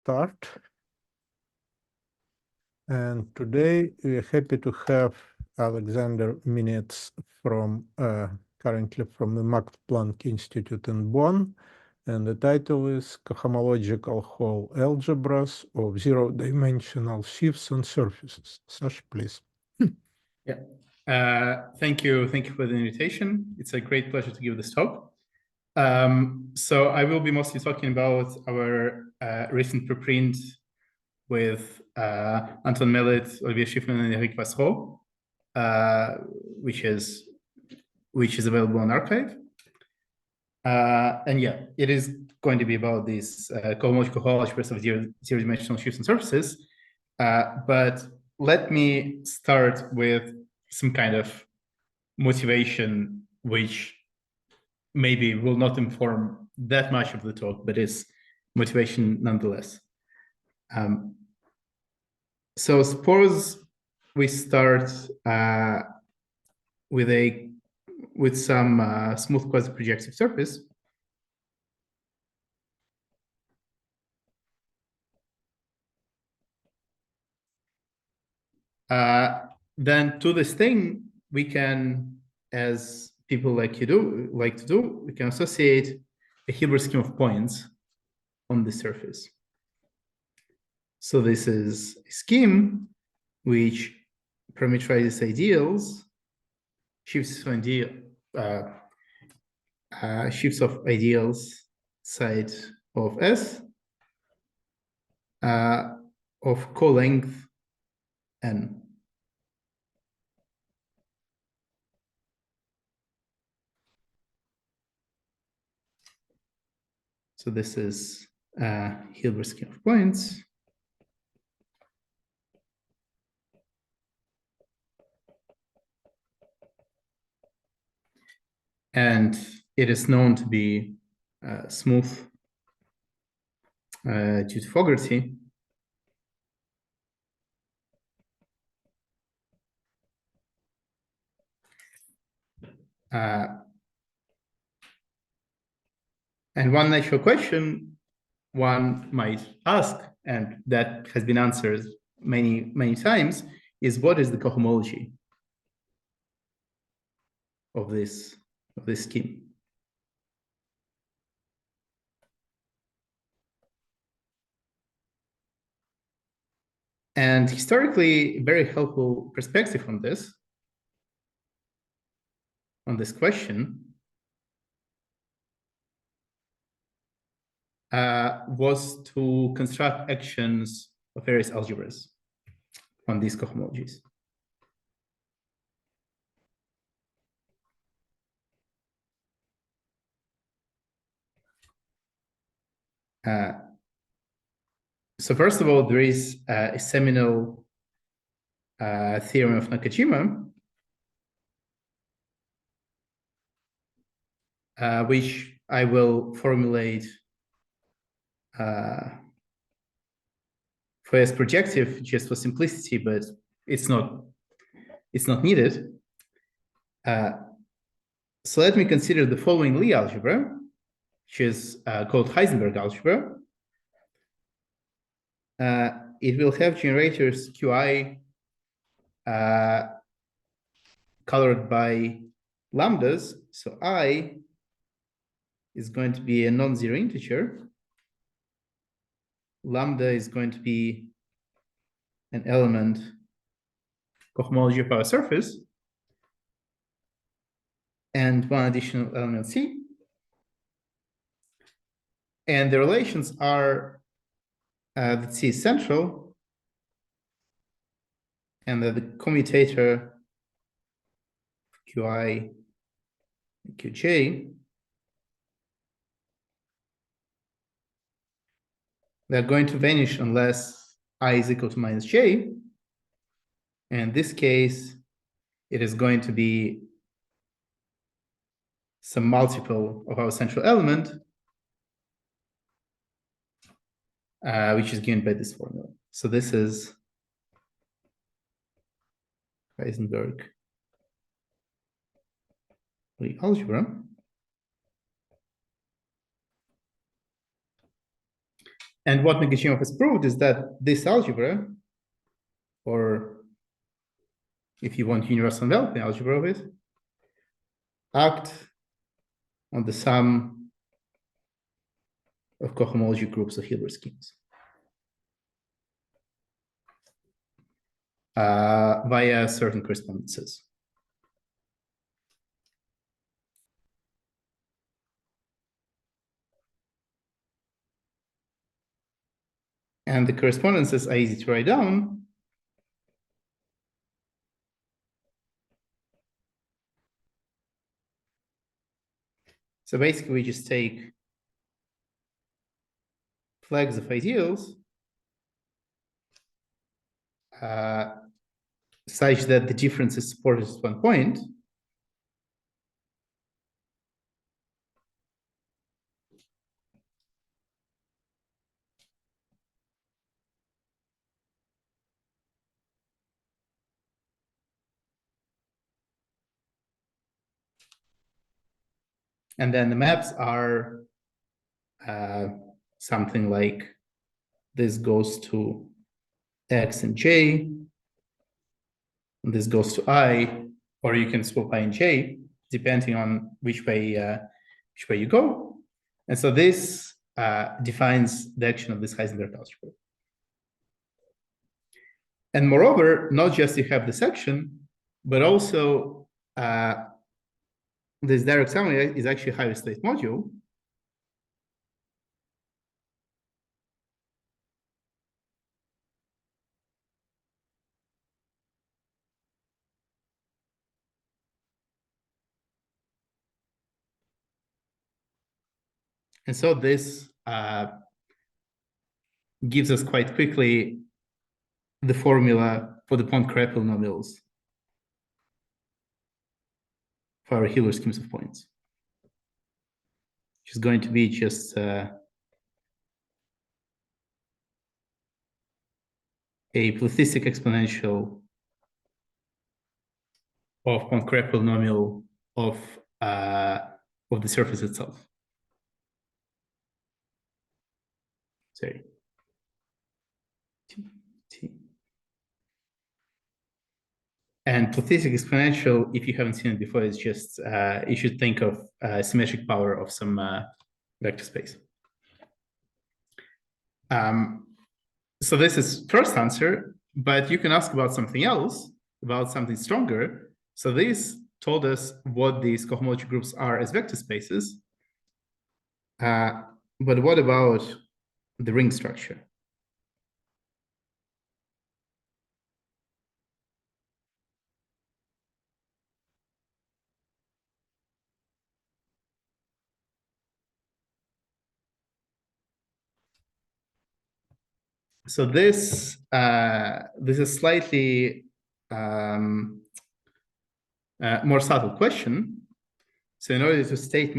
start. And today we're happy to have Alexandre Minets from currently from the Max Planck Institute in Bonn. And the title is Cohomological Whole Algebras of Zero-Dimensional Sheaves and Surfaces. Sasha, please. Yeah. Thank you for the invitation. It's a great pleasure to give this talk. So I will be mostly talking about our recent preprint with Anton Mellit, Olivier Schiffmann, and Eric Vasserot, which is available on arXiv. And yeah, it is going to be about these cohomological whole algebras of zero-dimensional sheaves and surfaces. But let me start with some kind of motivation, which maybe will not inform that much of the talk, but is motivation nonetheless. So suppose we start with some smooth quasi-projective surface. Then to this thing, we can, as people like to do, we can associate a Hilbert scheme of points on the surface. So this is a scheme which parameterizes ideals, sheaves of ideals side of S of co-length n. So this is Hilbert scheme of points. And it is known to be smooth due to Fogarty. And one natural question one might ask, and that has been answered many, many times, is what is the cohomology of this scheme? And historically, a very helpful perspective on this question was to construct actions of various algebras on these cohomologies. So first of all, there is a seminal theorem of Nakajima, which I will formulate for as projective just for simplicity, but it's not needed. So let me consider the following Lie algebra, which is called Heisenberg algebra. It will have generators Qi colored by lambdas. So I is going to be a non-zero integer. Lambda is going to be an element cohomology of our surface, and one additional element C. And the relations are that C is central, and that the commutator Qi and Qj, they're going to vanish unless I is equal to minus j. And in this case, it is going to be some multiple of our central element, which is given by this formula. So this is Heisenberg Lie algebra. And what Nakajima has proved is that this algebra, or if you want universal enveloping algebra of it, act on the sum of cohomology groups of Hilbert schemes via certain correspondences. And the correspondences are easy to write down. So basically, we just take flags of ideals such that the difference is supported at one point. And then the maps are something like this goes to X and J, and this goes to I, or you can swap I and J, depending on which way you go. And so this defines the action of this Heisenberg algebra. And moreover, not just you have this action, but also this direct summary is actually a higher state module. And so this gives us quite quickly the formula for the Poincare polynomials for our Hilbert schemes of points, which is going to be just a plathistic exponential of Poincare polynomial of the surface itself. Sorry. T. And plathistic exponential, if you haven't seen it before, is just you should think of symmetric power of some vector space. So this is first answer, but you can ask about something else, about something stronger. So this told us what these cohomology groups are as vector spaces. But what about the ring structure? So this is slightly more subtle question. So in order to state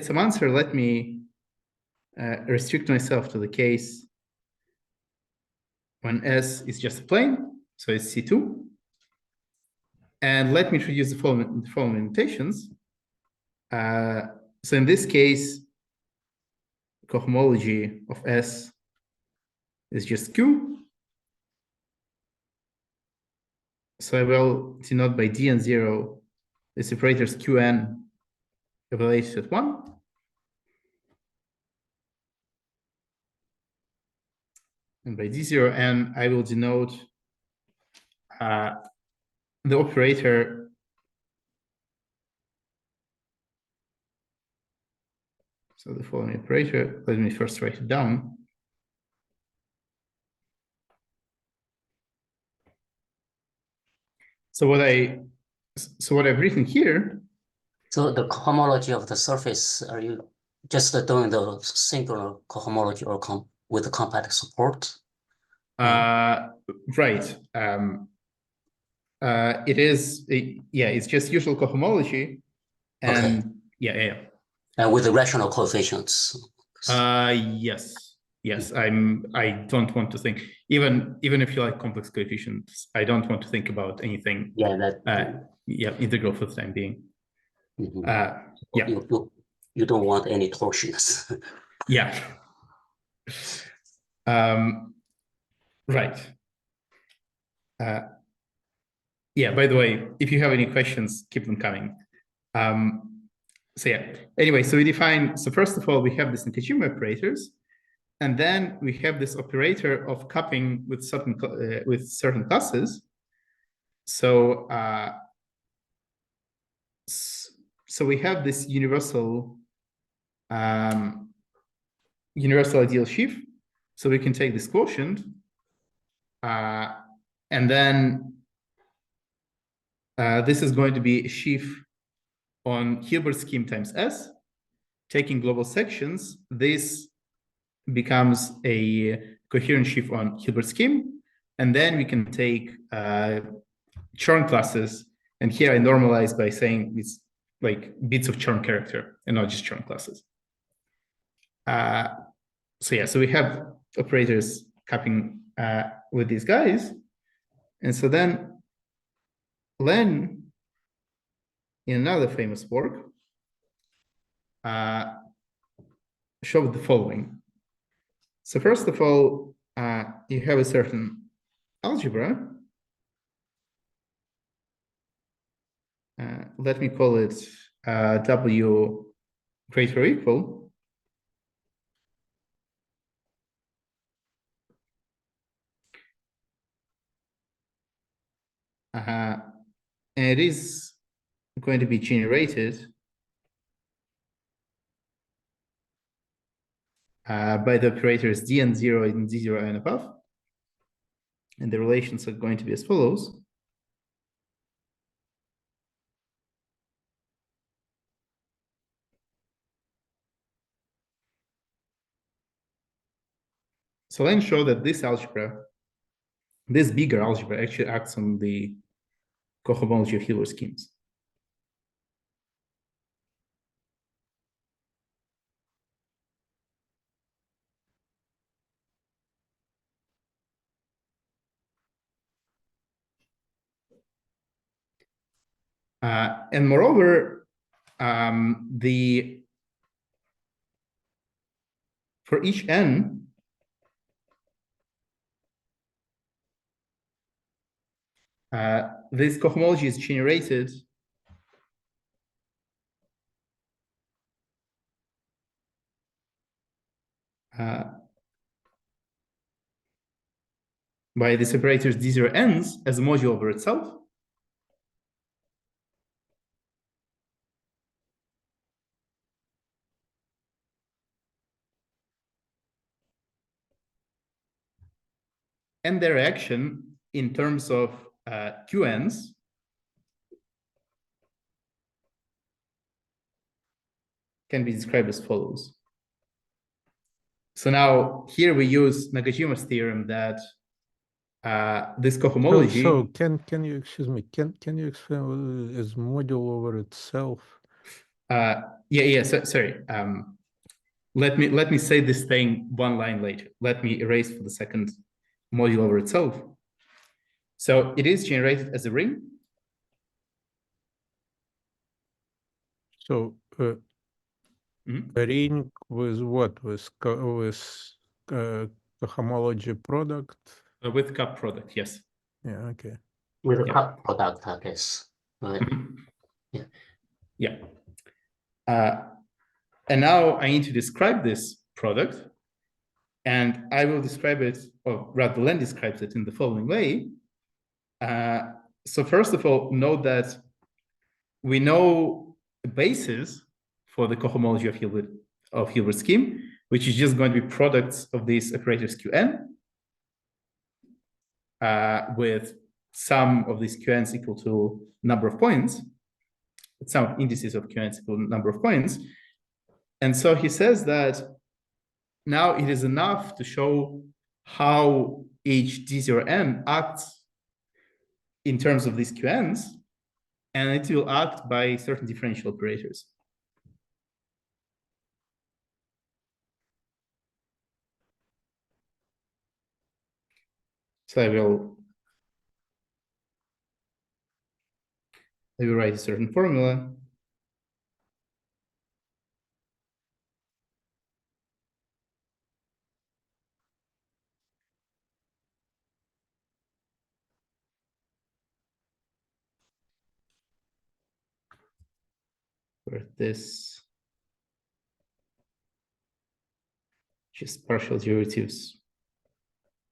some answer, let me restrict myself to the case when S is just a plane, so it's C2. And let me introduce the following limitations. So in this case, cohomology of S is just Q. So I will denote by D and 0 the separators Qn evaluated at 1. And by D0n, I will denote the operator so the following operator, let me first write it down. So what I've written here. So the cohomology of the surface, are you just doing the singular cohomology or with the compact support? Right. It is, it's just usual cohomology, and okay. Yeah. And with the rational coefficients. Yes. I don't want to think, even if you like complex coefficients, I don't want to think about anything. Integral for the time being. Mm-hmm. You don't want any torsions. Yeah. Right. Yeah, by the way, if you have any questions, keep them coming. So yeah, anyway, so we define, so first of all, we have this Nakajima operators, and then we have this operator of cupping with certain classes. So so we have this universal ideal sheaf. So we can take this quotient, and then this is going to be a sheaf on Hilbert scheme times S. Taking global sections, this becomes a coherent sheaf on Hilbert scheme. And then we can take Chern classes. And here I normalize by saying it's like bits of Chern character and not just Chern classes. So yeah, so we have operators cupping with these guys. And so then Lehn, in another famous work, showed the following. So first of all, you have a certain algebra. Let me call it W greater or equal. And it is going to be generated by the operators dn0 and d0 and above. And the relations are going to be as follows. So Lehn showed that this algebra, this bigger algebra, actually acts on the cohomology of Hilbert schemes. And moreover, for each n, this cohomology is generated by the separators d0 n's as a module over itself. And their action in terms of QNs can be described as follows. So now here we use Nakajima's theorem that this cohomology. So can you, excuse me, can you explain as module over itself? Sorry. Let me say this thing one line later. Let me erase for the second module over itself. So it is generated as a ring. So a ring with what? With cohomology product? With cup product, yes. Yeah, okay. With a cup product, I guess. Right. Yeah. And now I need to describe this product. And I will describe it, or rather Lehn describes it in the following way. So first of all, note that we know the basis for the cohomology of Hilbert scheme, which is just going to be products of these operators Qn with sum of these Qn's equal to number of points, some indices of Qn's equal to number of points. And so he says that now it is enough to show how each d0n acts in terms of these Qn's, and it will act by certain differential operators. So I will write a certain formula. convert this. Just partial derivatives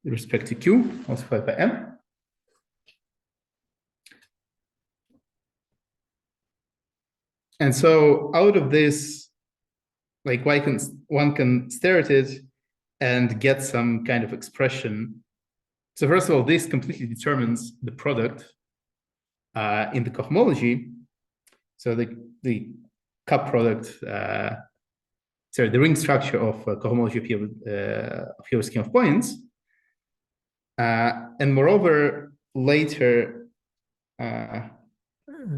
with respect to Q multiplied by M. And so out of this, like one can stare at it and get some kind of expression. So first of all, this completely determines the product in the cohomology. So the cup product, sorry, the ring structure of cohomology of Hilbert scheme of points. And moreover, later,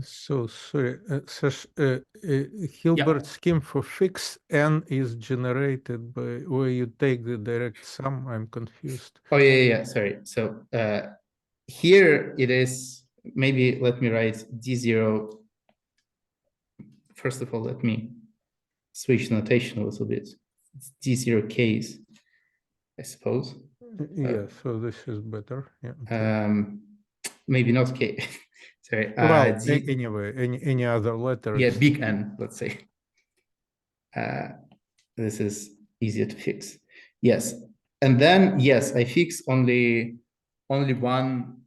So sorry, Hilbert scheme for fixed n is generated by where you take the direct sum. I'm confused. oh yeah, sorry. So here it is. Maybe let me write d0. First of all, let me switch notation a little bit. It's d0 case, I suppose. Yeah, so this is better. Yeah. Okay. Maybe not k. Sorry. Well, anyway, any other letters? Yeah, big N, let's say. This is easier to fix. Yes, and then yes, I fix only one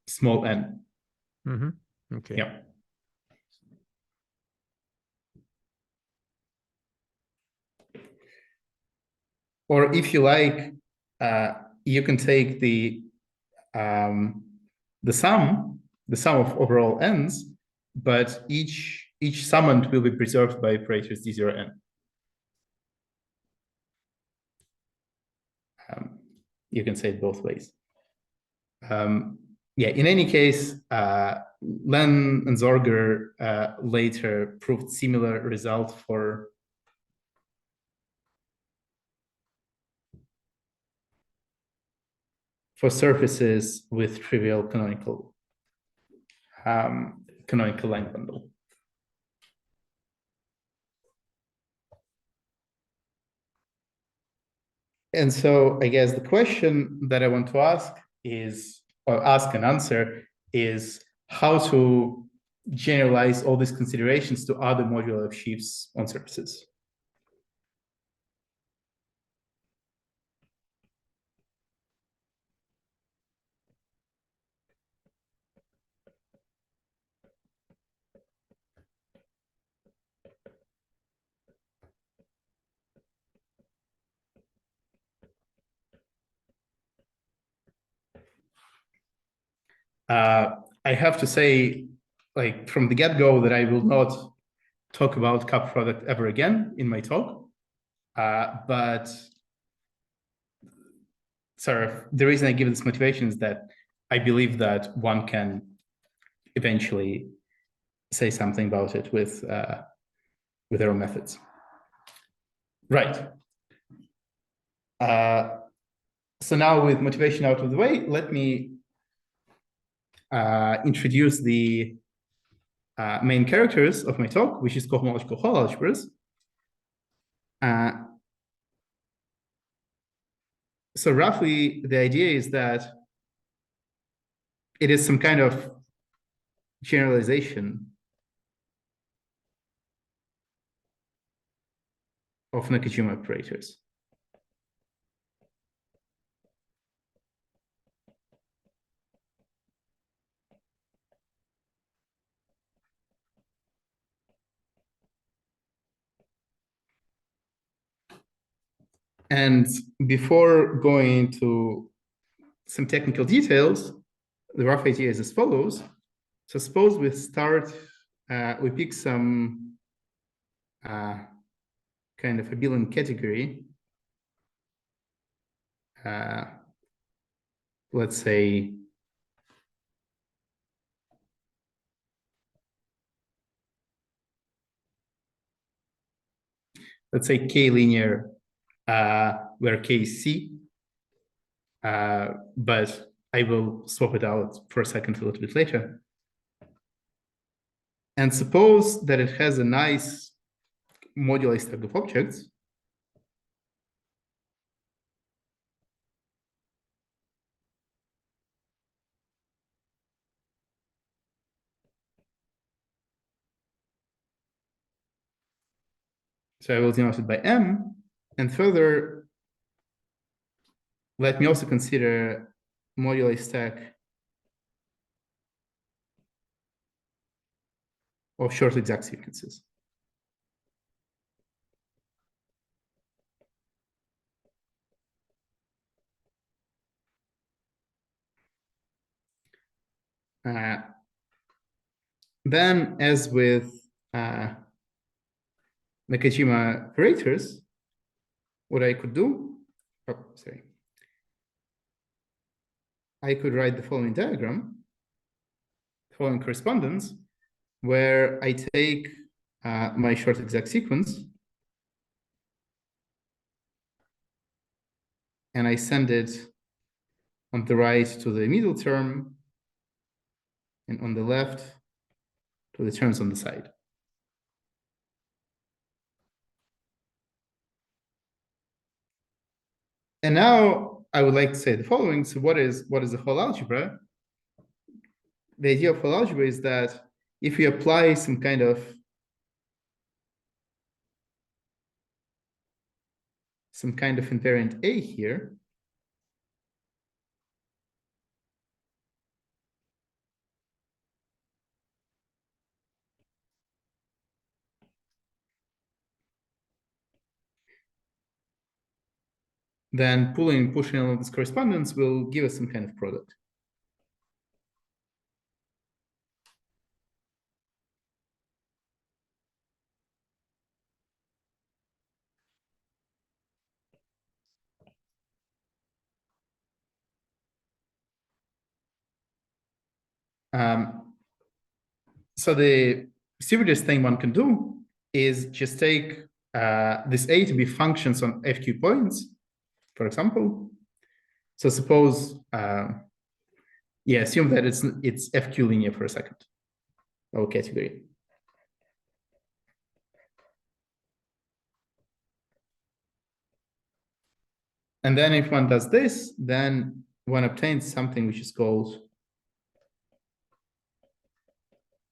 small n. Mm-hmm. Okay. Yeah. Or if you like, you can take the sum of overall n's, but each summand will be preserved by operators d0n. You can say it both ways. Yeah, in any case, Lehn and Zorger later proved similar result for surfaces with trivial canonical line bundle. And so I guess the question that I want to ask is, or ask and answer, is how to generalize all these considerations to other moduli of sheaves on surfaces. I have to say, like from the get-go, that I will not talk about cup product ever again in my talk. But sort of the reason I give this motivation is that I believe that one can eventually say something about it with their own methods. Right. So now with motivation out of the way, let me introduce the main characters of my talk, which is cohomological whole algebras. So roughly, the idea is that it is some kind of generalization of Nakajima operators. And before going into some technical details, the rough idea is as follows. So suppose we start, we pick some kind of abelian category. Let's say K linear, where K is C, but I will swap it out for a second a little bit later. And suppose that it has a nice moduli stack of objects. So I will denote it by M. And further, let me also consider moduli stack of short exact sequences. Then, as with Nakajima operators, what I could do, I could write the following diagram, following correspondence, where I take my short exact sequence and I send it on the right to the middle term and on the left to the terms on the side. And now I would like to say the following. So what is the whole algebra? The idea of whole algebra is that if we apply some kind of invariant A here, then pulling and pushing along this correspondence will give us some kind of product. So the stupidest thing one can do is just take this A to be functions on FQ points, for example. So suppose, assume that it's FQ linear for a second, or category. And then if one does this, then one obtains something which is called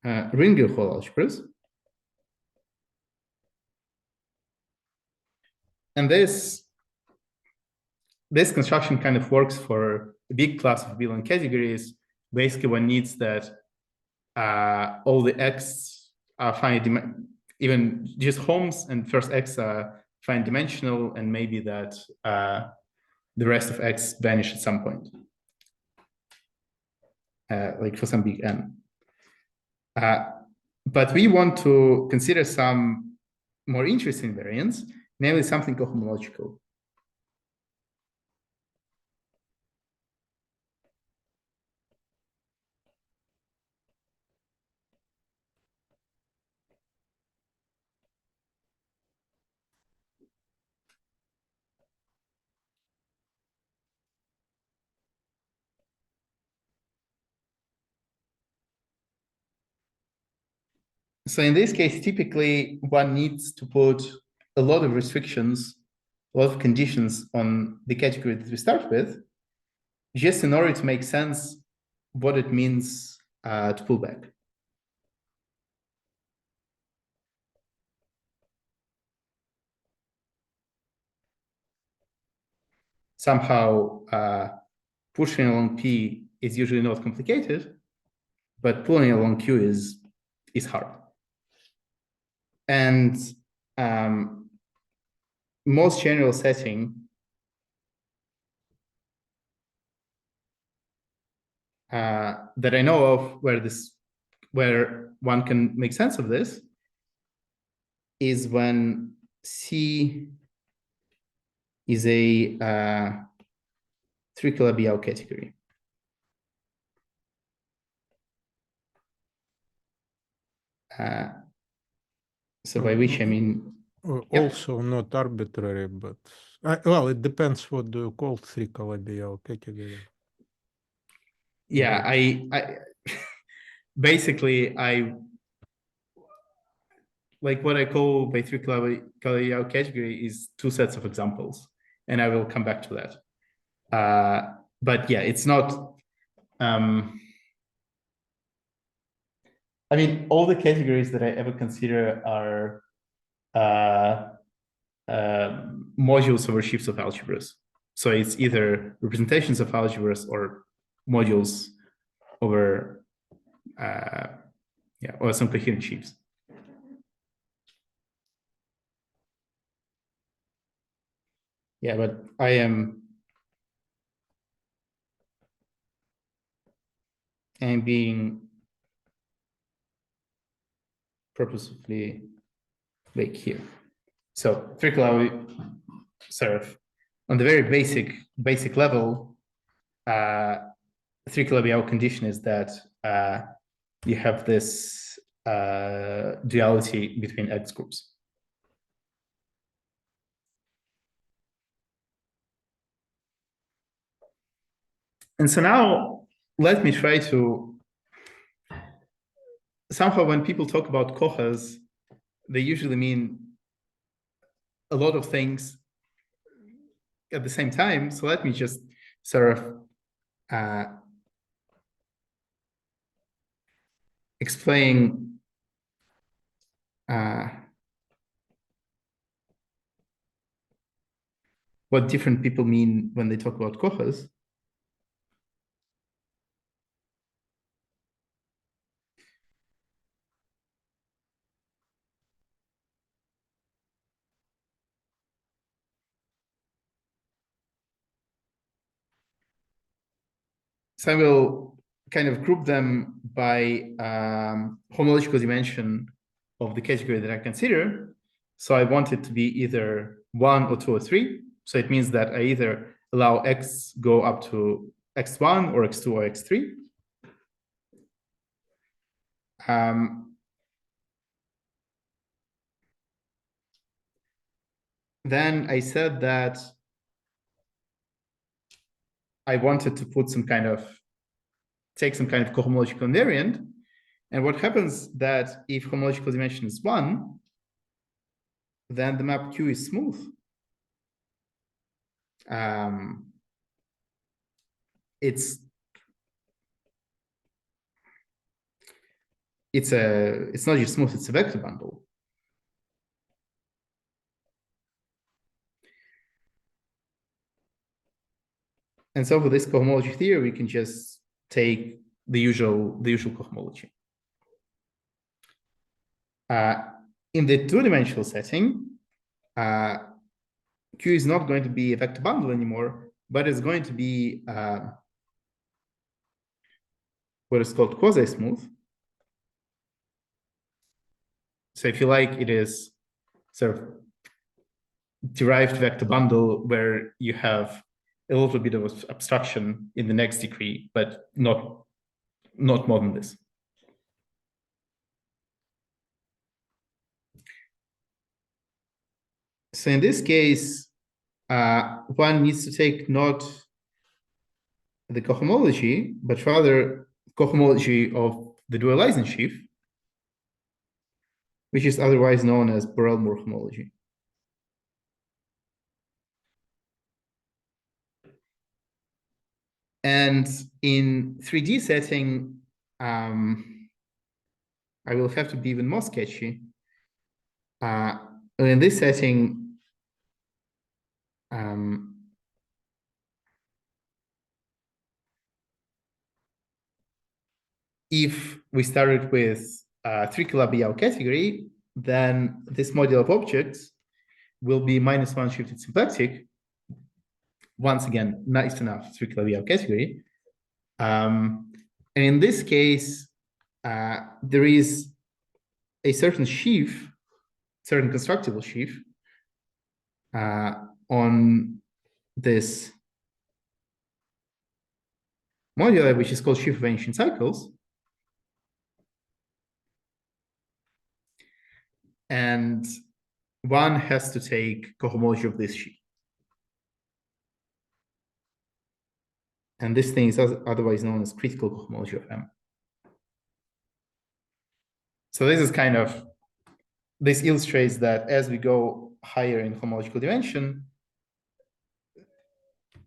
Ringel whole algebras. And this construction kind of works for a big class of abelian categories. Basically, one needs that all the x are finite, even just homes and first x are finite dimensional, and maybe that the rest of x vanish at some point, like for some big n. But we want to consider some more interesting variants, namely something cohomological. So in this case, typically one needs to put a lot of restrictions, a lot of conditions on the category that we start with, just in order to make sense what it means to pull back. Somehow pushing along P is usually not complicated, but pulling along Q is hard. And most general setting that I know of where one can make sense of this is when C is a tricolor category. So by which I mean also not arbitrary, but well, it depends what do you call tricolor category. Yeah, I basically like what I call by tricolor category is two sets of examples, and I will come back to that. But yeah, it's not. I mean, all the categories that I ever consider are modules over sheaves of algebras. So it's either representations of algebras or modules over or some coherent sheaves. Yeah, but I am being purposefully vague here. So three-clave sort of on the very basic level, three-clave condition is that you have this duality between X groups. And so now let me try to, somehow when people talk about COHAs, they usually mean a lot of things at the same time. So let me just sort of explain what different people mean when they talk about COHAs. So I will kind of group them by homological dimension of the category that I consider. So I want it to be either 1 or 2 or 3. So it means that I either allow X go up to X1 or X2 or X3. Then I said that I wanted to put some kind of, take some kind of cohomological invariant. And what happens that if homological dimension is 1, then the map Q is smooth. It's not just smooth, it's a vector bundle. And so for this cohomology theory, we can just take the usual cohomology. In the two-dimensional setting, Q is not going to be a vector bundle anymore, but it's going to be what is called quasi-smooth. So if you like, it is sort of derived vector bundle where you have a little bit of abstraction in the next degree, but not more than this. So in this case, one needs to take not the cohomology, but rather cohomology of the dualizing sheaf, which is otherwise known as Borel-Moore homology. And in 3D setting, I will have to be even more sketchy. In this setting, if we started with three-clave category, then this model of objects will be -1 shifted symplectic. Once again, nice enough three-clave category. And in this case, there is a certain sheaf, certain constructible sheaf on this moduli, which is called sheaf of ancient cycles. And one has to take cohomology of this sheaf. And this thing is otherwise known as critical cohomology of M. So this is kind of, this illustrates that as we go higher in homological dimension,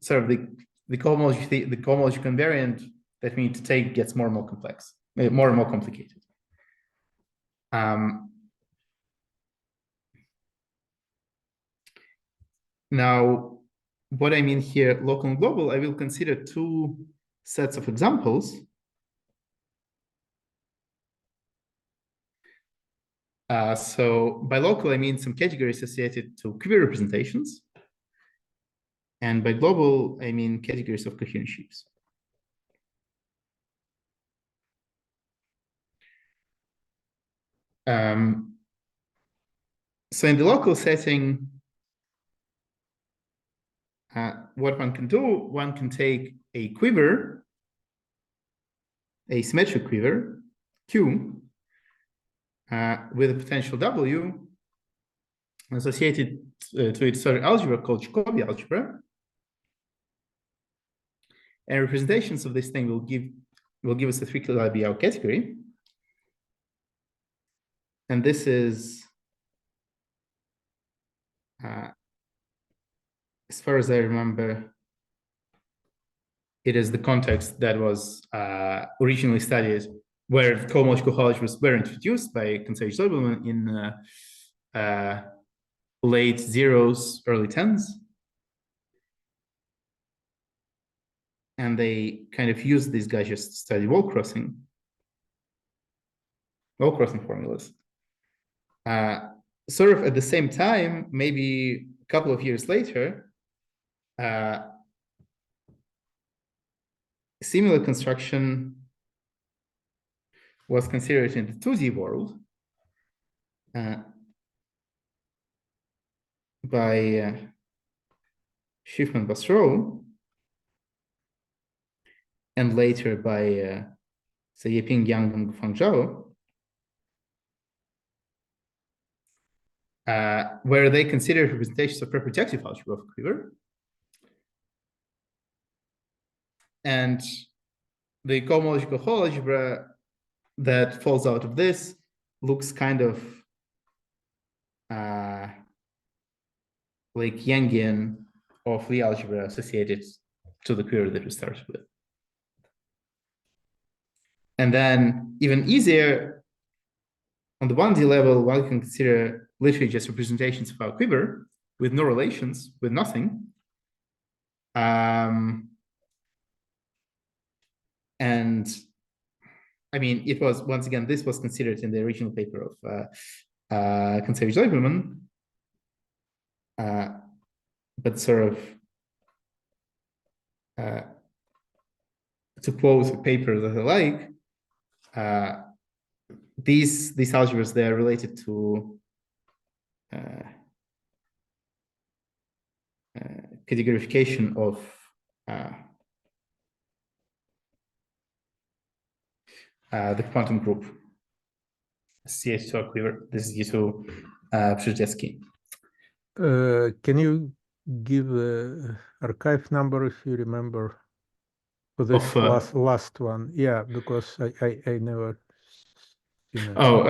sort of the cohomological invariant that we need to take gets more and more complex, more and more complicated. Now, what I mean here, local and global, I will consider two sets of examples. So by local, I mean some category associated to quiver representations. And by global, I mean categories of coherent sheaves. So in the local setting, what one can do, one can take a quiver, a symmetric quiver, Q, with a potential W associated to its certain algebra called Jacobi algebra. And representations of this thing will give us a 3-kilobyte category. And this is, as far as I remember, it is the context that was originally studied where cohomological algebras were introduced by conjecture in late zeros, early tens. And they kind of used these guys just to study wall crossing formulas. Sort of at the same time, maybe a couple of years later, similar construction was considered in the 2D world by Schiffmann and Vasserot, and later by Yeping, Yang, and Fang Zhao, where they considered representations of reprojective algebra of a quiver. And the cohomological whole algebra that falls out of this looks kind of like Yangian of the algebra associated to the quiver that we started with. And then even easier, on the 1D level, one can consider literally just representations of our quiver with no relations, with nothing. And I mean, it was, once again, this was considered in the original paper of conjecture Lieberman, but sort of to quote a paper that I like, these algebras, they are related to categorification of the quantum group CH2 quiver. This is due to Przydzeski. Can you give the archive number if you remember for this last one? Yeah, because I never seen it. Oh,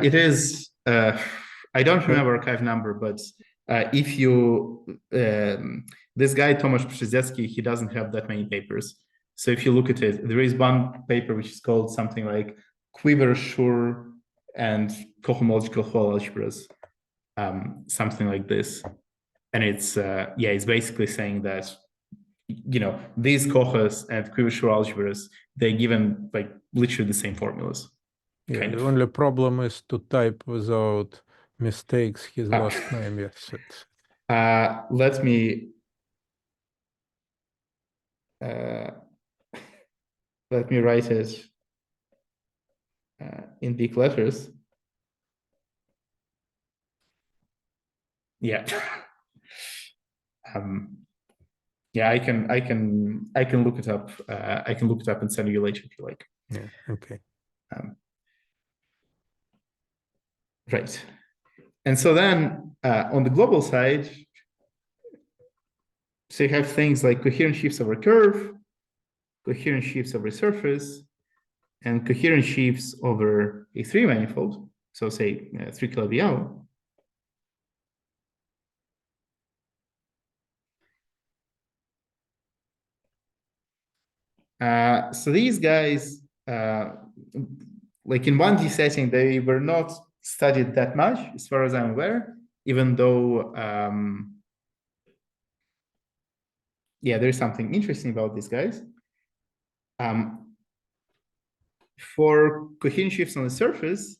it is. I don't remember archive number, but if you this guy Tomasz Przydzeski, he doesn't have that many papers. So if you look at it, there is one paper which is called something like Quiver, Schur, and cohomological whole algebras, something like this. And it's it's basically saying that, you know, these COHAs and Quiver Schur algebras, they're given like literally the same formulas. Yeah, the only problem is to type without mistakes his last name. Yes. Let me write it in big letters. Yeah. Yeah, I can look it up. I can look it up and send you later if you like. Yeah. Okay. Right. And so then on the global side, so you have things like coherent sheaves over a curve, coherent sheaves over a surface, and coherent sheaves over a 3-manifold. So say 3 kilobyte. So these guys, like in 1D setting, they were not studied that much, as far as I'm aware, even though yeah, there's something interesting about these guys. For coherent sheaves on the surface,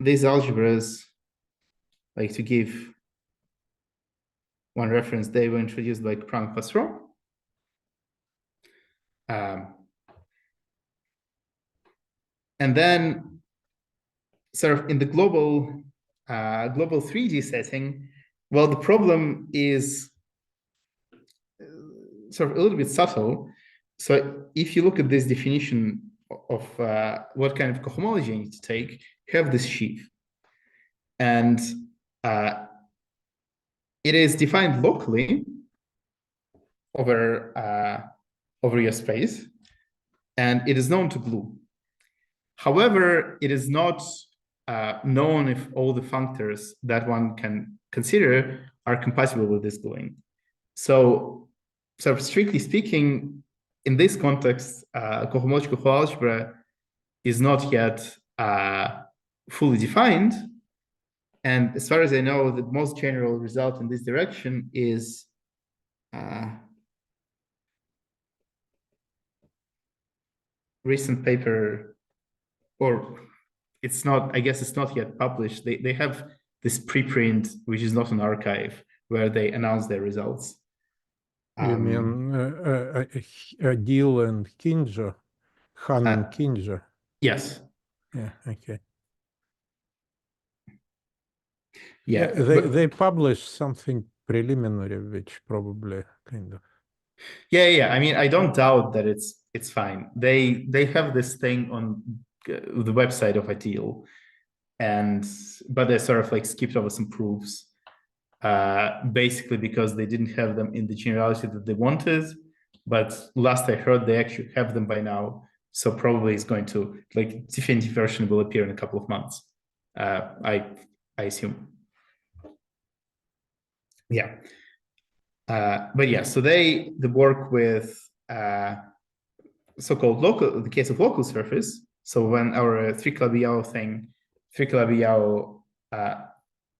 these algebras, like to give one reference, they were introduced by Vasserot. And then sort of in the global 3D setting, well, the problem is sort of a little bit subtle. So if you look at this definition of what kind of cohomology you need to take, you have this sheaf. And it is defined locally over your space, and it is known to glue. However, it is not known if all the functors that one can consider are compatible with this gluing. So, sort of strictly speaking, in this context, cohomological algebra is not yet fully defined. And as far as I know, the most general result in this direction is recent paper, or it's not, I guess it's not yet published. They have this preprint, which is not an archive, where they announce their results. You mean Deal and Kinja? Han and Kinja? Yes. Yeah, okay. Yeah, they published something preliminary, which probably kind of. Yeah. I mean, I don't doubt that it's fine. They have this thing on the website of Atil, but they sort of like skipped over some proofs, basically because they didn't have them in the generality that they wanted. But last I heard, they actually have them by now. So probably it's going to, like, definitive version will appear in a couple of months. I assume. Yeah. But yeah, so they work with so-called local, the case of local surface. So when our 3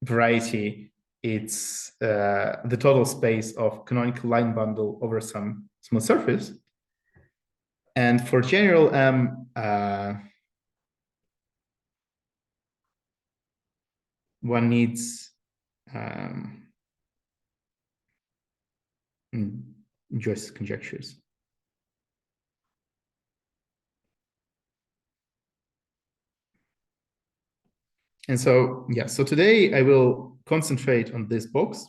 variety, it's the total space of canonical line bundle over some smooth surface. And for general M, one needs Joyce's conjectures. And so, yeah, so today I will concentrate on this box.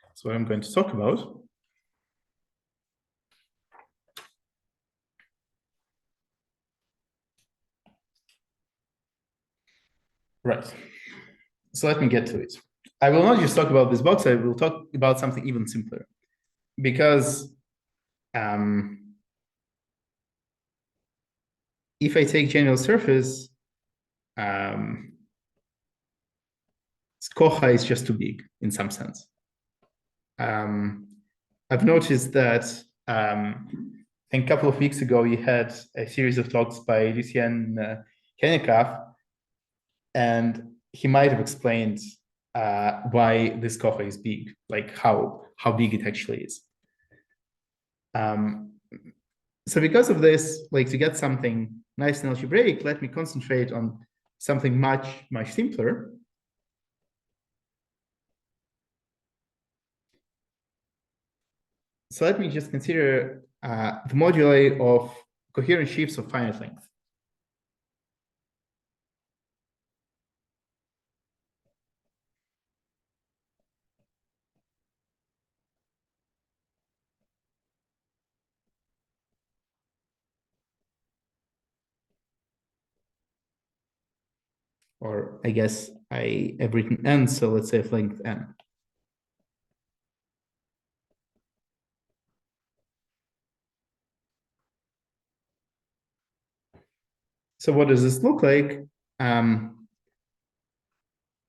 That's what I'm going to talk about. Right. So let me get to it. I will not just talk about this box, I will talk about something even simpler. Because if I take general surface, CoHA is just too big in some sense. I've noticed that I think a couple of weeks ago, you had a series of talks by Lucien Hennekaf, and he might have explained why this CoHA is big, like how big it actually is. So because of this, like to get something nice and algebraic, let me concentrate on something much simpler. So let me just consider the moduli of coherent sheaves of finite length. Or I guess I have written n, so let's say of length n. So what does this look like?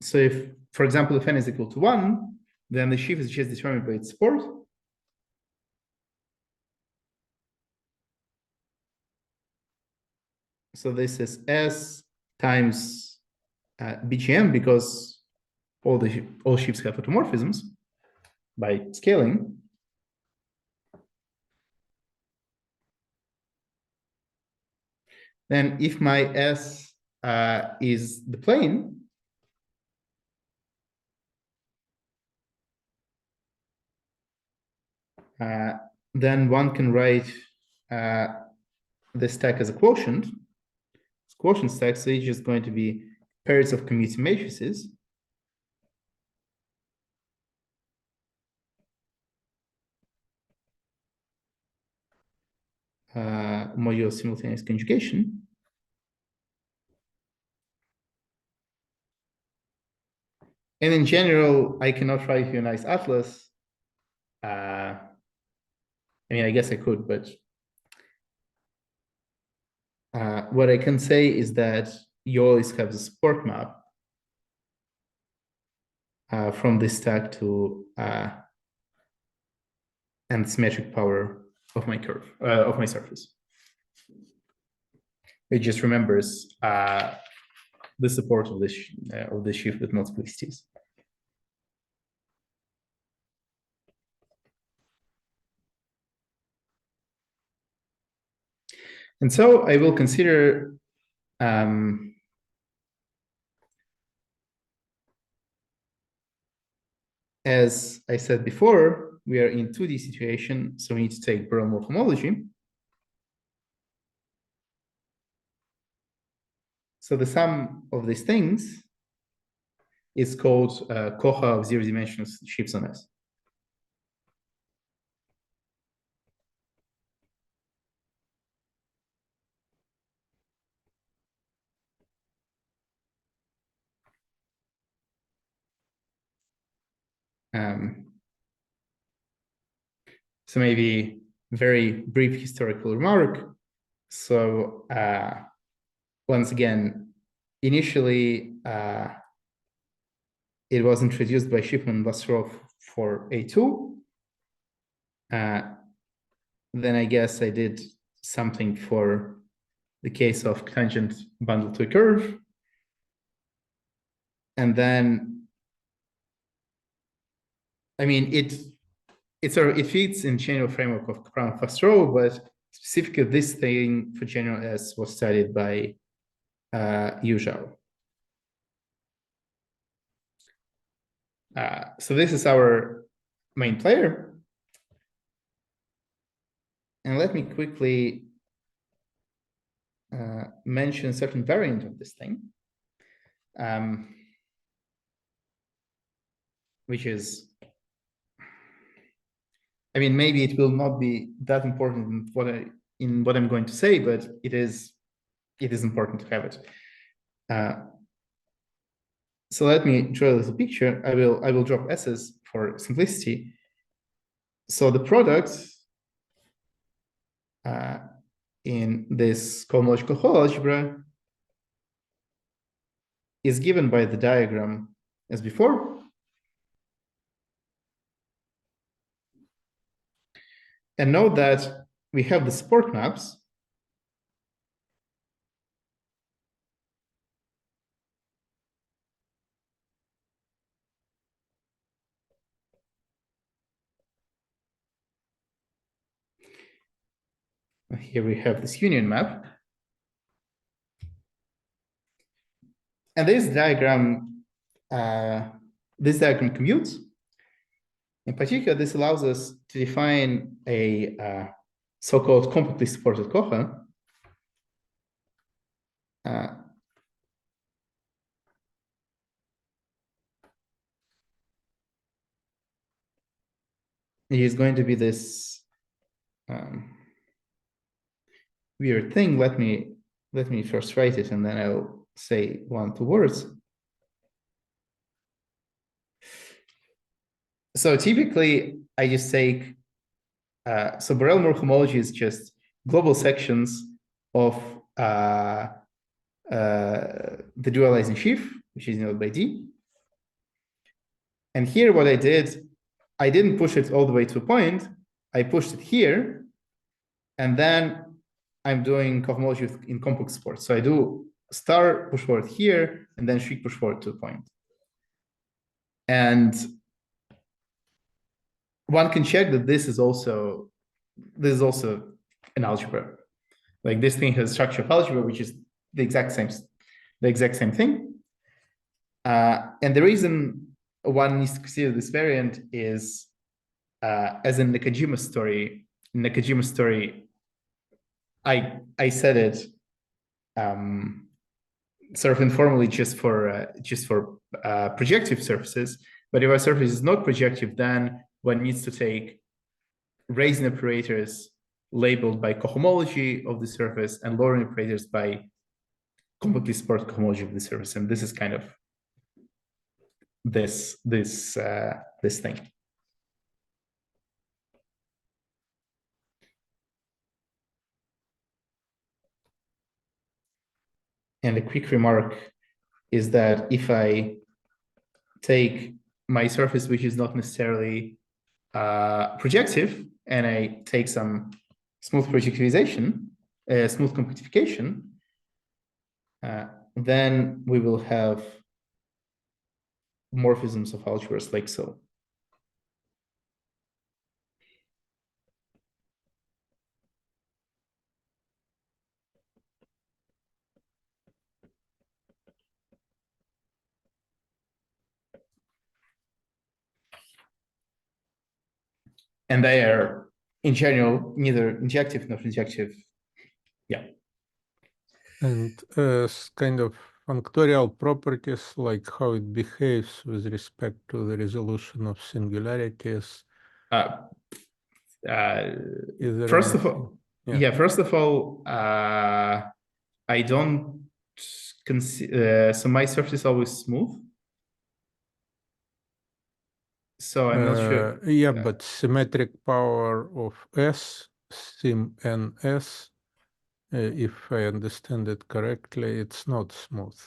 So if, for example, if n is equal to 1, then the sheaf is just determined by its support. So this is S times BGM, because all sheaves have automorphisms by scaling. Then if my S is the plane, then one can write the stack as a quotient. It's quotient stack, so it's just going to be pairs of commuting matrices. Modulo simultaneous conjugation. And in general, I cannot write you a nice atlas. I mean, I guess I could, but what I can say is that you always have the support map from this stack to and symmetric power of my curve, of my surface. It just remembers the support of this sheaf with multiplicities. And so I will consider as I said before, we are in 2D situation, so we need to take Borel homology. So the sum of these things is called COHA of zero-dimensional sheaves on S. So maybe very brief historical remark. So once again, initially it was introduced by Schiffmann and Vasserot for A2. Then I guess I did something for the case of tangent bundled to a curve. And then, I mean, it fits in general framework of Vasserot, but specifically this thing for general S was studied by Yu Zhao. So this is our main player. And let me quickly mention a certain variant of this thing, which is, I mean, maybe it will not be that important in what I'm going to say, but it is important to have it. So let me draw a little picture. I will drop S's for simplicity. So the product in this cohomological whole algebra is given by the diagram as before. And note that we have the support maps. Here we have this union map. And this diagram commutes. In particular, this allows us to define a so-called compactly supported CoHA. It is going to be this weird thing. Let me first write it, and then I'll say 1-2 words. So typically, I just take so Borel-Moore homology is just global sections of the dualizing sheaf, which is denoted by D. And here, what I did, I didn't push it all the way to a point. I pushed it here, and then I'm doing cohomology in compact support. So I do star push forward here, and then sheaf push forward to a point. And one can check that this is also an algebra. Like this thing has structure of algebra, which is the exact same thing. And the reason one needs to consider this variant is, as in Nakajima story. In Nakajima story, I said it sort of informally just for projective surfaces. But if a surface is not projective, then one needs to take raising operators labeled by cohomology of the surface and lowering operators by completely support cohomology of the surface. And this is kind of this thing. And a quick remark is that if I take my surface, which is not necessarily projective, and I take some smooth projectivization, smooth compactification, then we will have morphisms of algebras like so. And they are, in general, neither injective nor injective. Yeah. And kind of functorial properties, like how it behaves with respect to the resolution of singularities. First of all, I don't consider, so my surface is always smooth. So I'm not sure. Yeah, but symmetric power of S, sim NS, if I understand it correctly, it's not smooth.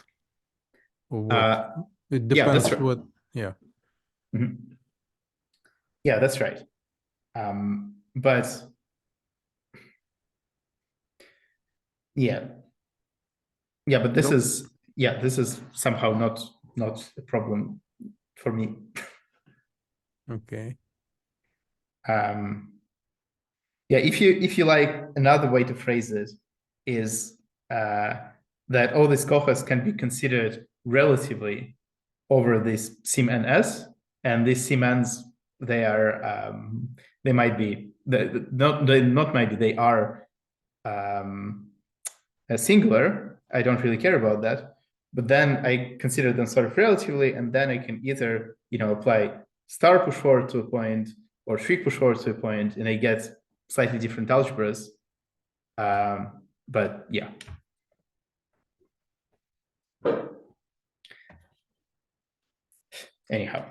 Or what? It depends that's right. what, yeah. Mm-hmm. Yeah, that's right. But but this is somehow not a problem for me. Okay. If you like, another way to phrase it is that all these COHAs can be considered relatively over this sim NS, and these sim Ns, they are they might be they are singular. I don't really care about that, but then I consider them sort of relatively, and then I can either apply star push forward to a point or shriek push forward to a point, and I get slightly different algebras. But yeah. Anyhow.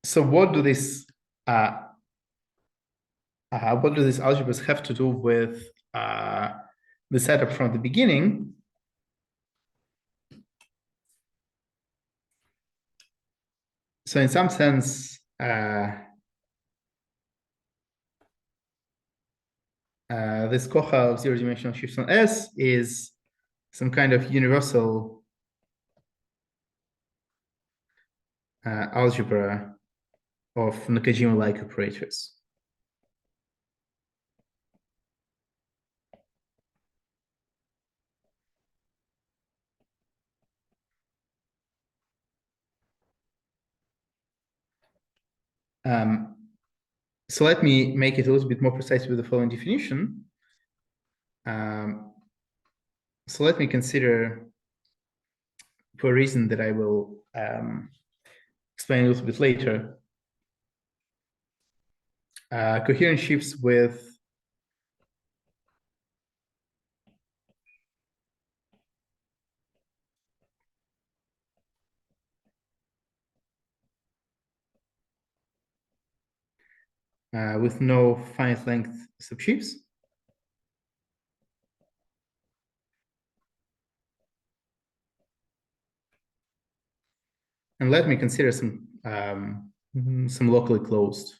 So what do these algebras have to do with the setup from the beginning? So in some sense, this COHA of zero-dimensional Schiffmann S is some kind of universal algebra of Nakajima-like operators. So let me make it a little bit more precise with the following definition. So let me consider, for a reason that I will explain a little bit later, coherent sheaves with no finite length subsheaves. And let me consider some locally closed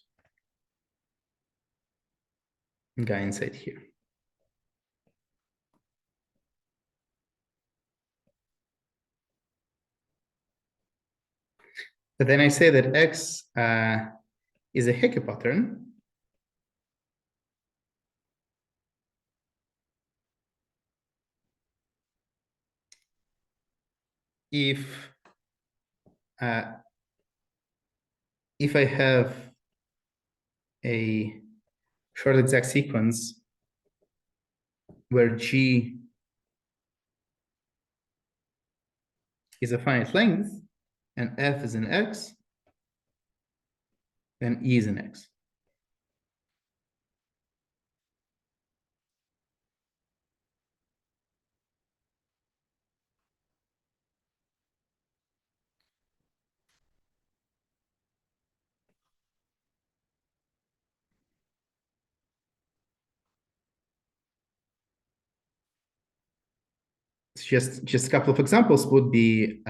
guy inside here. But then I say that X is a Hecke pattern. If I have a short exact sequence where G is a finite length and F is an X, then E is an X. Just a couple of examples would be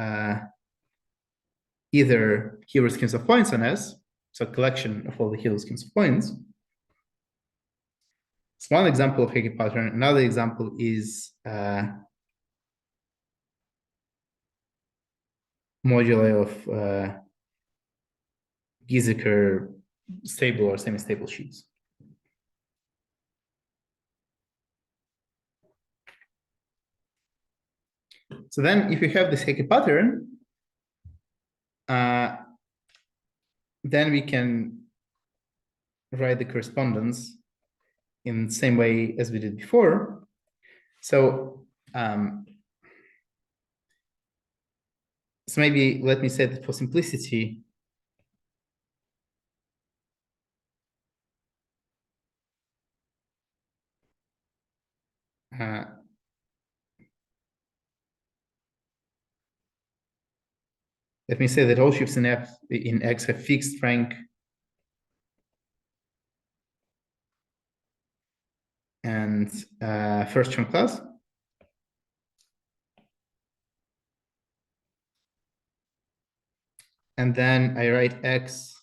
either Hilbert schemes of points on S, so a collection of all the Hilbert schemes of points. It's one example of Hecke pattern. Another example is moduli of Gieseker stable or semi-stable sheaves. So then if you have this Hecke pattern, then we can write the correspondence in the same way as we did before. So, so maybe let me say that for simplicity, let me say that all sheaves in F in X have fixed rank and first term class. And then I write X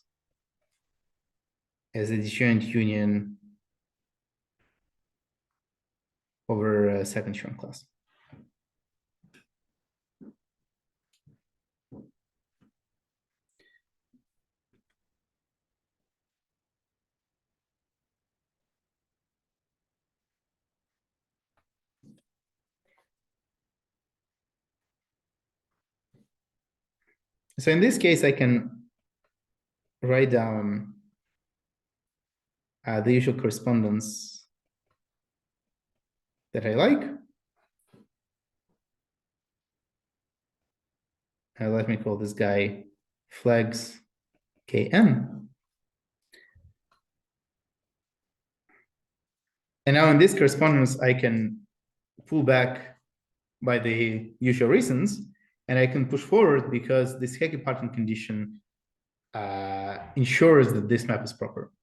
as a disjoint union over a second term class. So in this case, I can write down the usual correspondence that I like. Let me call this guy flags KN. And now in this correspondence, I can pull back by the usual reasons, and I can push forward because this Hecke pattern condition ensures that this map is proper.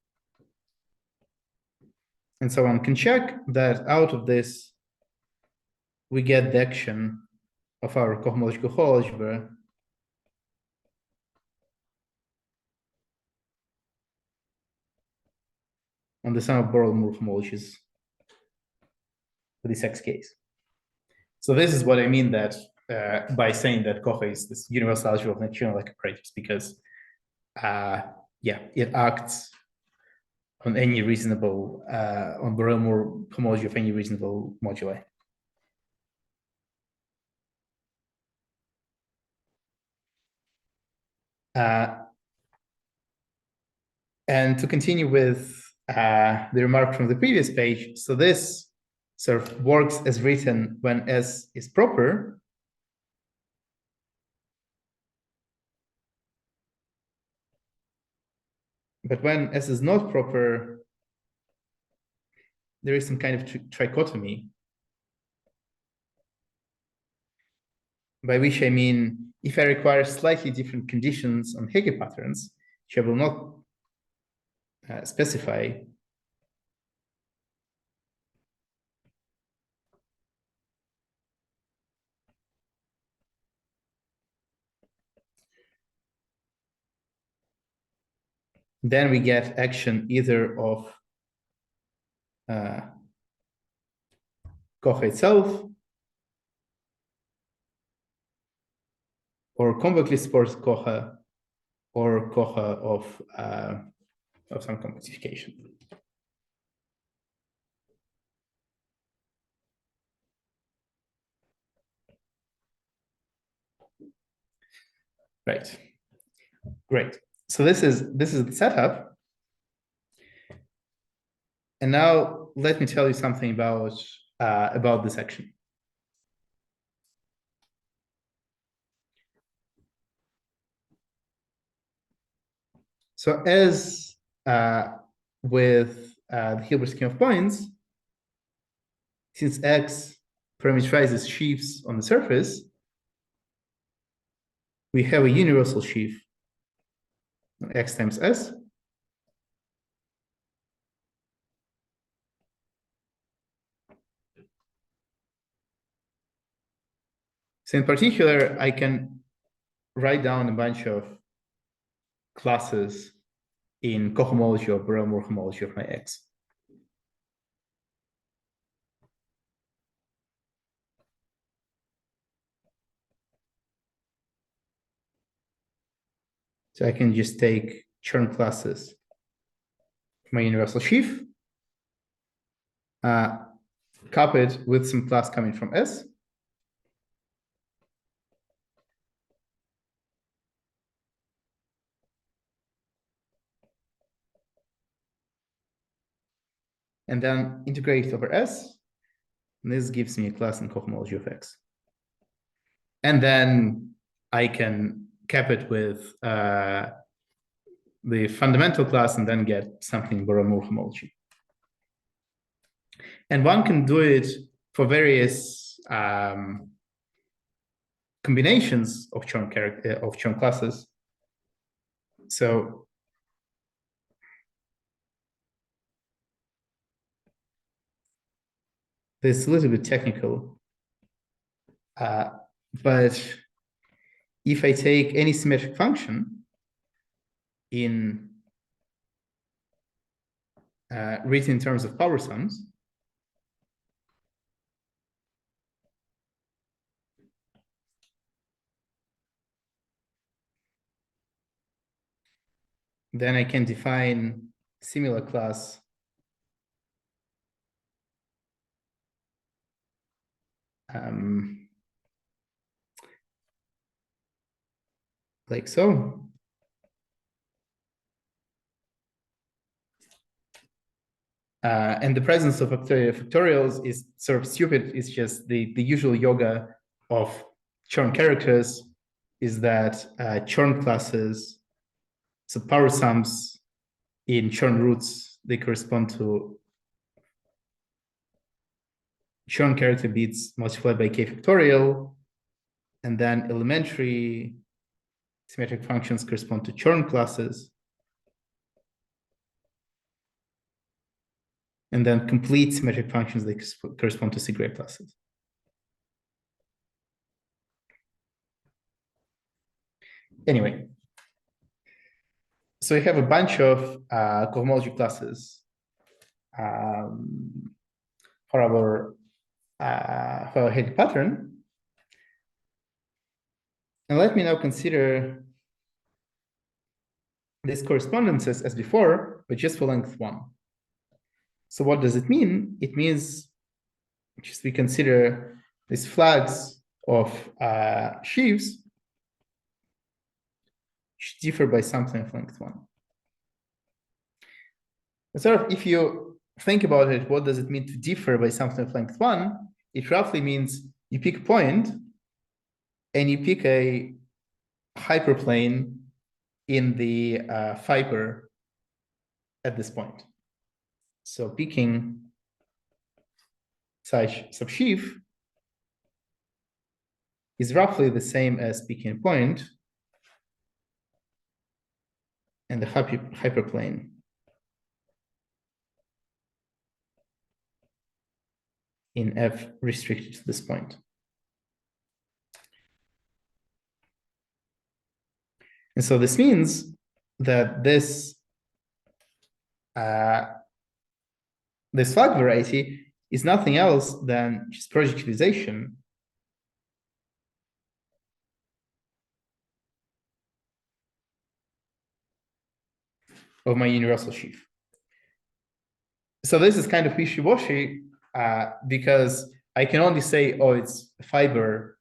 And so one can check that out of this, we get the action of our cohomological whole algebra on the sum of Borel-Moore homologies for this X case. So this is what I mean that by saying that CoHA is this universal algebra of Nakajima-like operators, because yeah, it acts on any reasonable on Borel-Moore homology of any reasonable moduli. And to continue with the remark from the previous page, so this sort of works as written when S is proper. But when S is not proper, there is some kind of trichotomy, by which I mean, if I require slightly different conditions on Hecke patterns, which I will not specify, then we get action either of CoHA itself or convexly supported CoHA or COHA of some complexification. Right. Great. So this is the setup. And now let me tell you something about this action. So as with the Hilbert scheme of points, since X parameterizes sheaves on the surface, we have a universal sheaf, X times S. So in particular, I can write down a bunch of classes in cohomology or Borel-Moore homology of my X. So I can just take Chern classes, my universal sheaf, copy it with some class coming from S. And then integrate it over S. And this gives me a class in cohomology of X. And then I can cap it with the fundamental class and then get something in Borel-Moore homology. And one can do it for various combinations of Chern classes. So this is a little bit technical, but if I take any symmetric function in written in terms of power sums, then I can define similar class like so. And the presence of factorials is sort of stupid. It's just the usual yoga of Chern characters is that Chern classes, so power sums in Chern roots, they correspond to Chern character bits multiplied by k factorial, and then elementary symmetric functions correspond to Chern classes. And then complete symmetric functions, they correspond to Segre classes. Anyway, so we have a bunch of cohomology classes for our head pattern. And let me now consider these correspondences as before, but just for length 1. So what does it mean? It means just we consider these flags of sheaves which differ by something of length 1. But sort of if you think about it, what does it mean to differ by something of length 1? It roughly means you pick a point and you pick a hyperplane in the fiber at this point. So picking such subsheaf is roughly the same as picking a point and the hyperplane in F restricted to this point. And so this means that this this flag variety is nothing else than just projectivization of my universal sheaf. So this is kind of wishy-washy because I can only say, oh, it's a fiber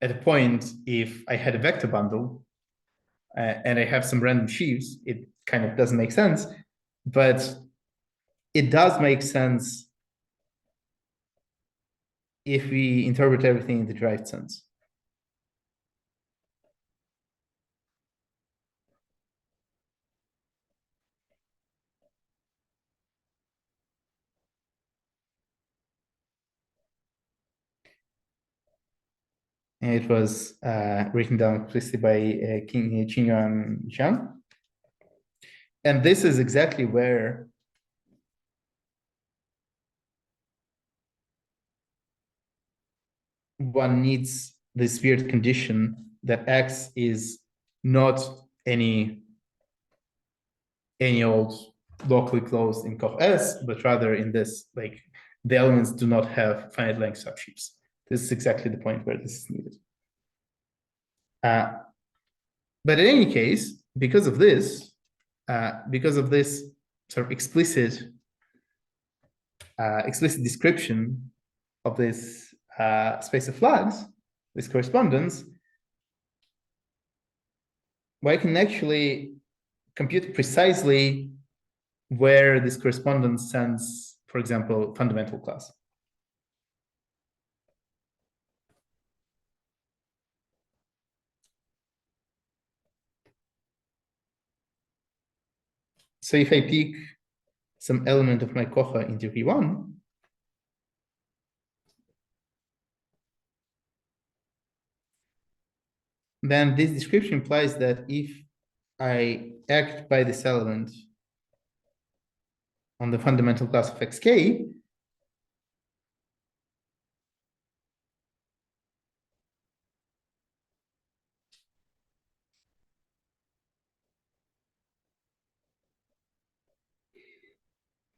at a point if I had a vector bundle and I have some random sheaves. It kind of doesn't make sense, but it does make sense if we interpret everything in the derived sense. And it was written down explicitly by Qingyuan Zhang. And this is exactly where one needs this weird condition that X is not any old locally closed in CoHS, but rather in this, like the elements do not have finite length subsheaves. This is exactly the point where this is needed. But in any case, because of this sort of explicit description of this space of flags, this correspondence, I can actually compute precisely where this correspondence sends, for example, fundamental class. So if I pick some element of my CoHA in degree 1, then this description implies that if I act by this element on the fundamental class of xk,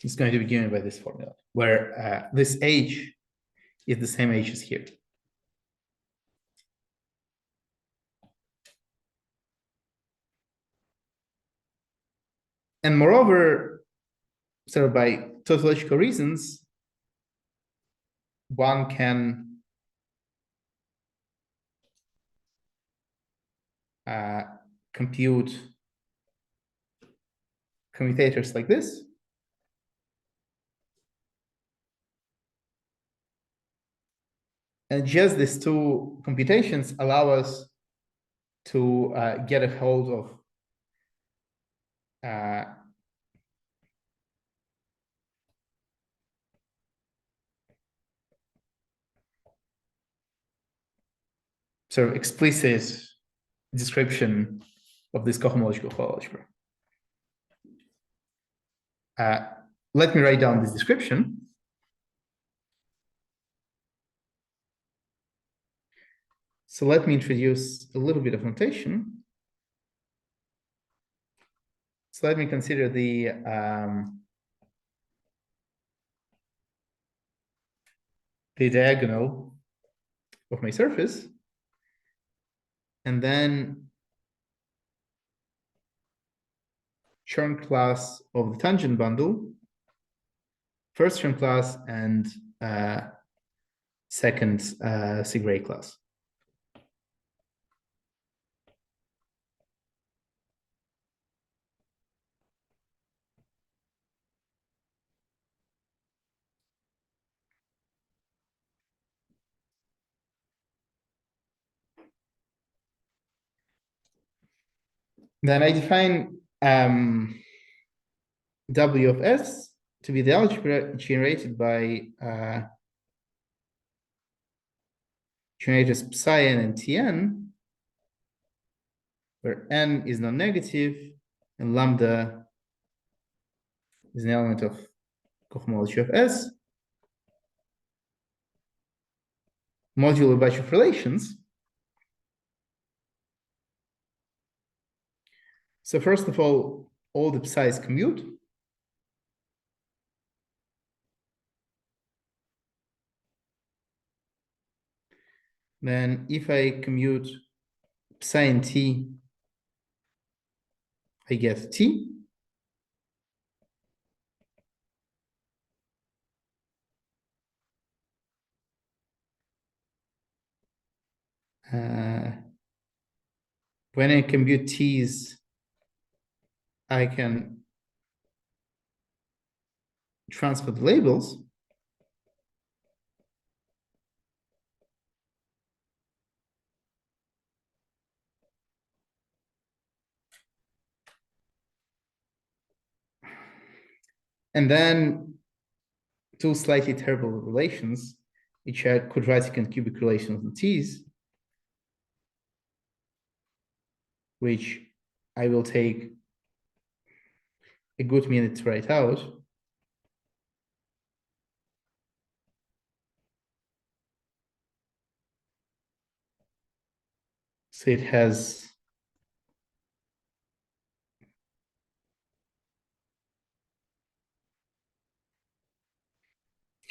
it's going to be given by this formula, where this h is the same h as here. And moreover, sort of by tautological reasons, one can compute commutators like this. And just these two computations allow us to get a hold of sort of explicit description of this cohomological algebra. Let me write down this description. So let me introduce a little bit of notation. So let me consider the diagonal of my surface, and then Chern class of the tangent bundle, first Chern class and second Segre class. Then I define W of S to be the algebra generated by generators psi n and Tn, where n is non-negative and lambda is an element of cohomology of S, modulo a bunch of relations. So first of all the psi's commute. Then if I commute psi and t, I get t. when I compute t's, I can transfer the labels. And then two slightly terrible relations, which are quadratic and cubic relations on t's, which I will take a good minute to write out. So it has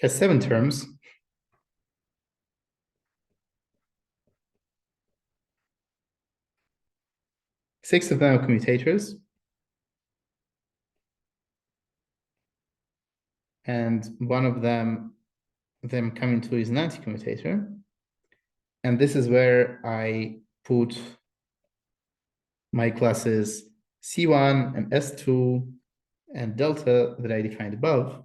seven terms. 6 of them are commutators. And one of them coming to is an anti-commutator. And this is where I put my classes C1 and S2 and delta that I defined above.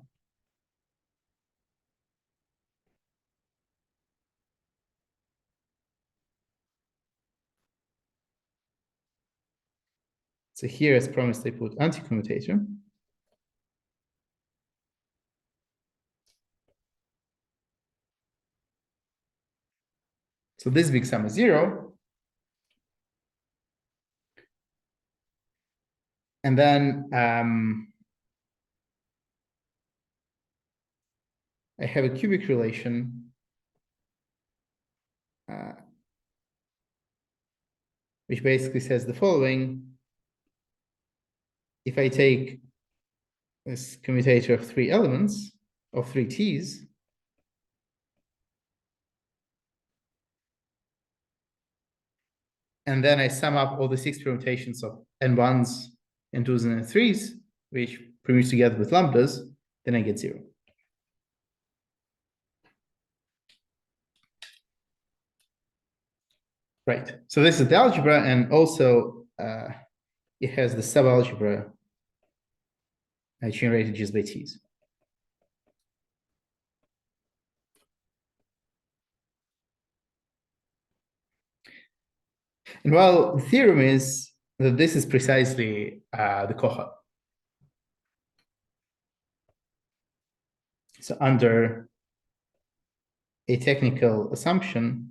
So here, as promised, I put anti-commutator. So this big sum is 0. And then I have a cubic relation which basically says the following. If I take this commutator of 3 elements, of 3 t's, and then I sum up all the 6 permutations of n1s, n2s, and n3s, which permutes together with lambdas, then I get 0. Right. So this is the algebra, and also it has the subalgebra generated just by t's. And well, the theorem is that this is precisely the COHA. So under a technical assumption,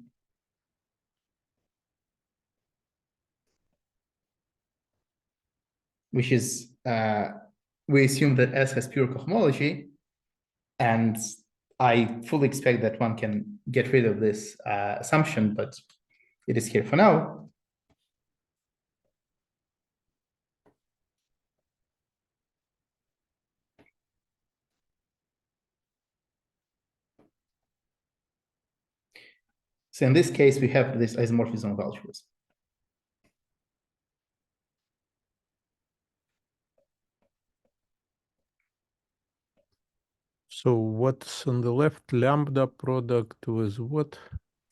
which is we assume that S has pure cohomology, and I fully expect that one can get rid of this assumption, but it is here for now. So in this case, we have this isomorphism of algebras. So what's on the left? Lambda product with what?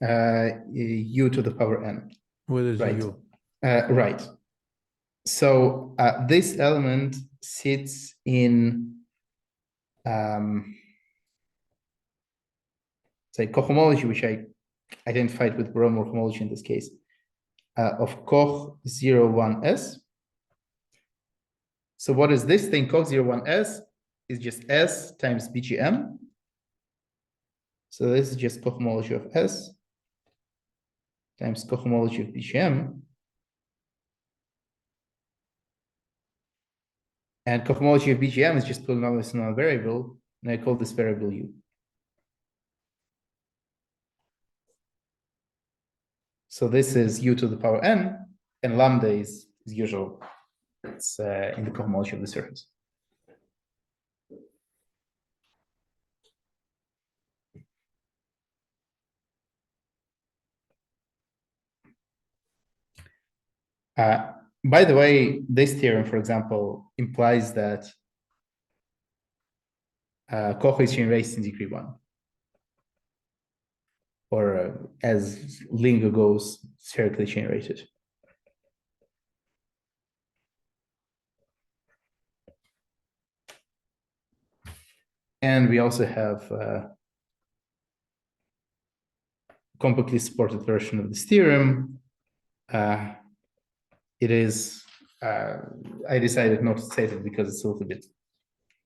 U to the power n. What is Right. U? Right. So this element sits in say cohomology, which I identified with Baron homology in this case, of coh 01s. So what is this thing? Coh 01s is just S times BGM. So this is just cohomology of S times cohomology of BGM. And cohomology of BGM is just polynomial seminal variable, and I call this variable U. So this is U to the power n, and lambda is usual. It's in the cohomology of the surface. By the way, this theorem, for example, implies that CoHA is chain raised in degree 1. or as lingo goes, spherically generated. And we also have compactly supported version of this theorem. It is, I decided not to state it because it's a little bit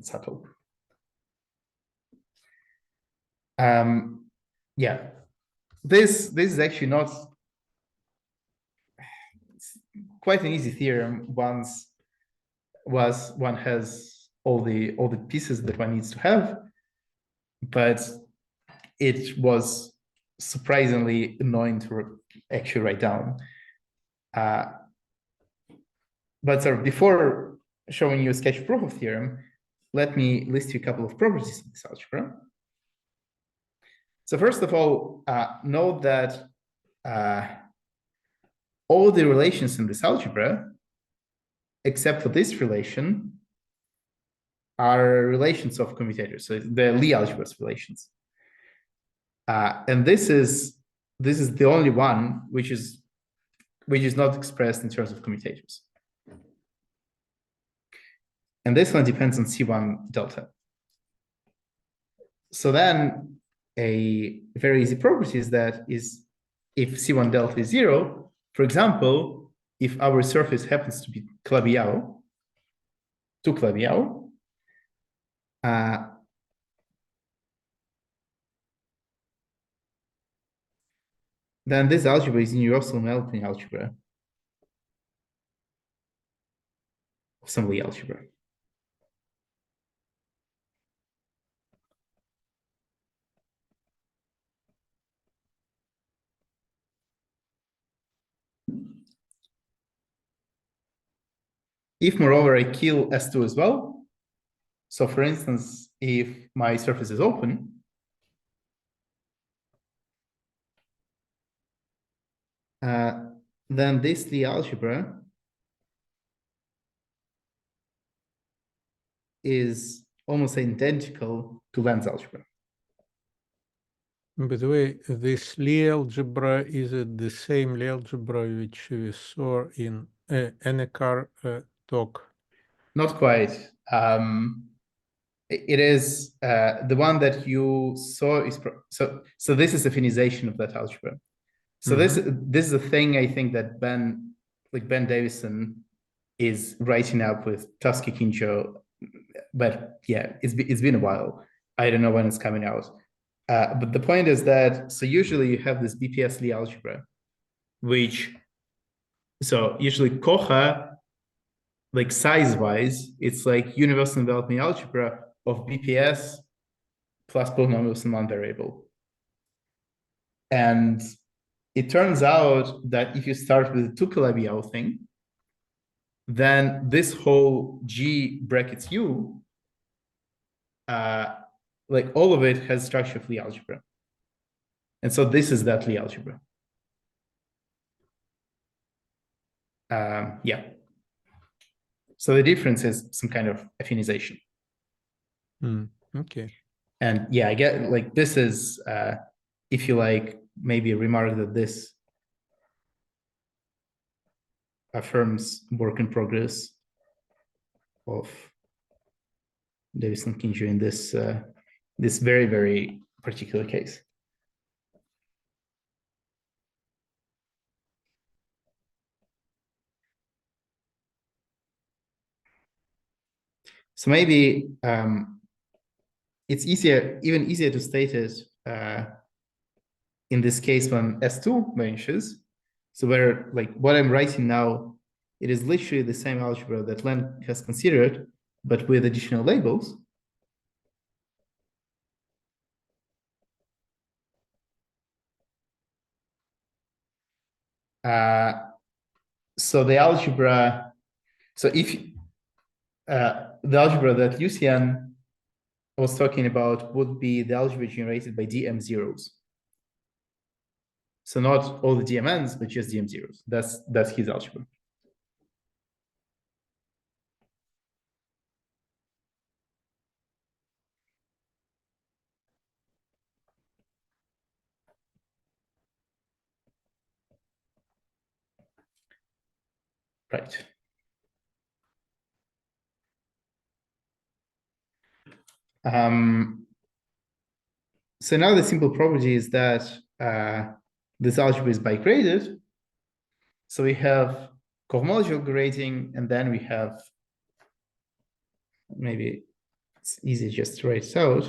subtle. Yeah, this is actually not quite an easy theorem once one has all the pieces that one needs to have, but it was surprisingly annoying to actually write down. But sort of before showing you a sketch proof of theorem, let me list you a couple of properties of this algebra. So first of all, note that all the relations in this algebra, except for this relation, are relations of commutators. So the Lie algebras relations. And this is the only one which is not expressed in terms of commutators. And this one depends on C1 delta. So then a very easy property is that if C1 delta is 0, for example, if our surface happens to be Calabi-Yau, to Calabi-Yau, then this algebra is universal Mellit algebra of some Lie algebra. If moreover I kill S2 as well, so for instance, if my surface is open, then this Lie algebra is almost identical to Lehn's algebra. By the way, this Lie algebra, is it the same Lie algebra which we saw in Enekar talk? Not quite. It is the one that you saw is so this is affinization of that algebra. So this is a thing I think that Ben Davison is writing up with Tusky Kincho, but yeah, it's been a while. I don't know when it's coming out. But the point is that, so usually you have this BPS Lie algebra, which, so usually COHA, like size-wise, it's like universal enveloping algebra of BPS plus polynomials in one variable. And it turns out that if you start with the two Calabi-Yau thing, then this whole G brackets U, like all of it has structure of Lie algebra. And so this is that Lie algebra. Yeah. So the difference is some kind of affinization. Okay. And yeah, I get like this is, if you like, maybe a remark that this affirms work in progress of Davison Kincho in this this very, very particular case. So maybe it's even easier to state it in this case when S2 vanishes. So where like what I'm writing now, it is literally the same algebra that Lehn has considered, but with additional labels. So the algebra, so if the algebra that Lucian was talking about would be the algebra generated by DM zeros. So not all the DMNs, but just DM zeros. That's his algebra. Right. So now the simple property is that this algebra is bigraded. So we have cohomological grading, and then we have, maybe it's easy just to write it out.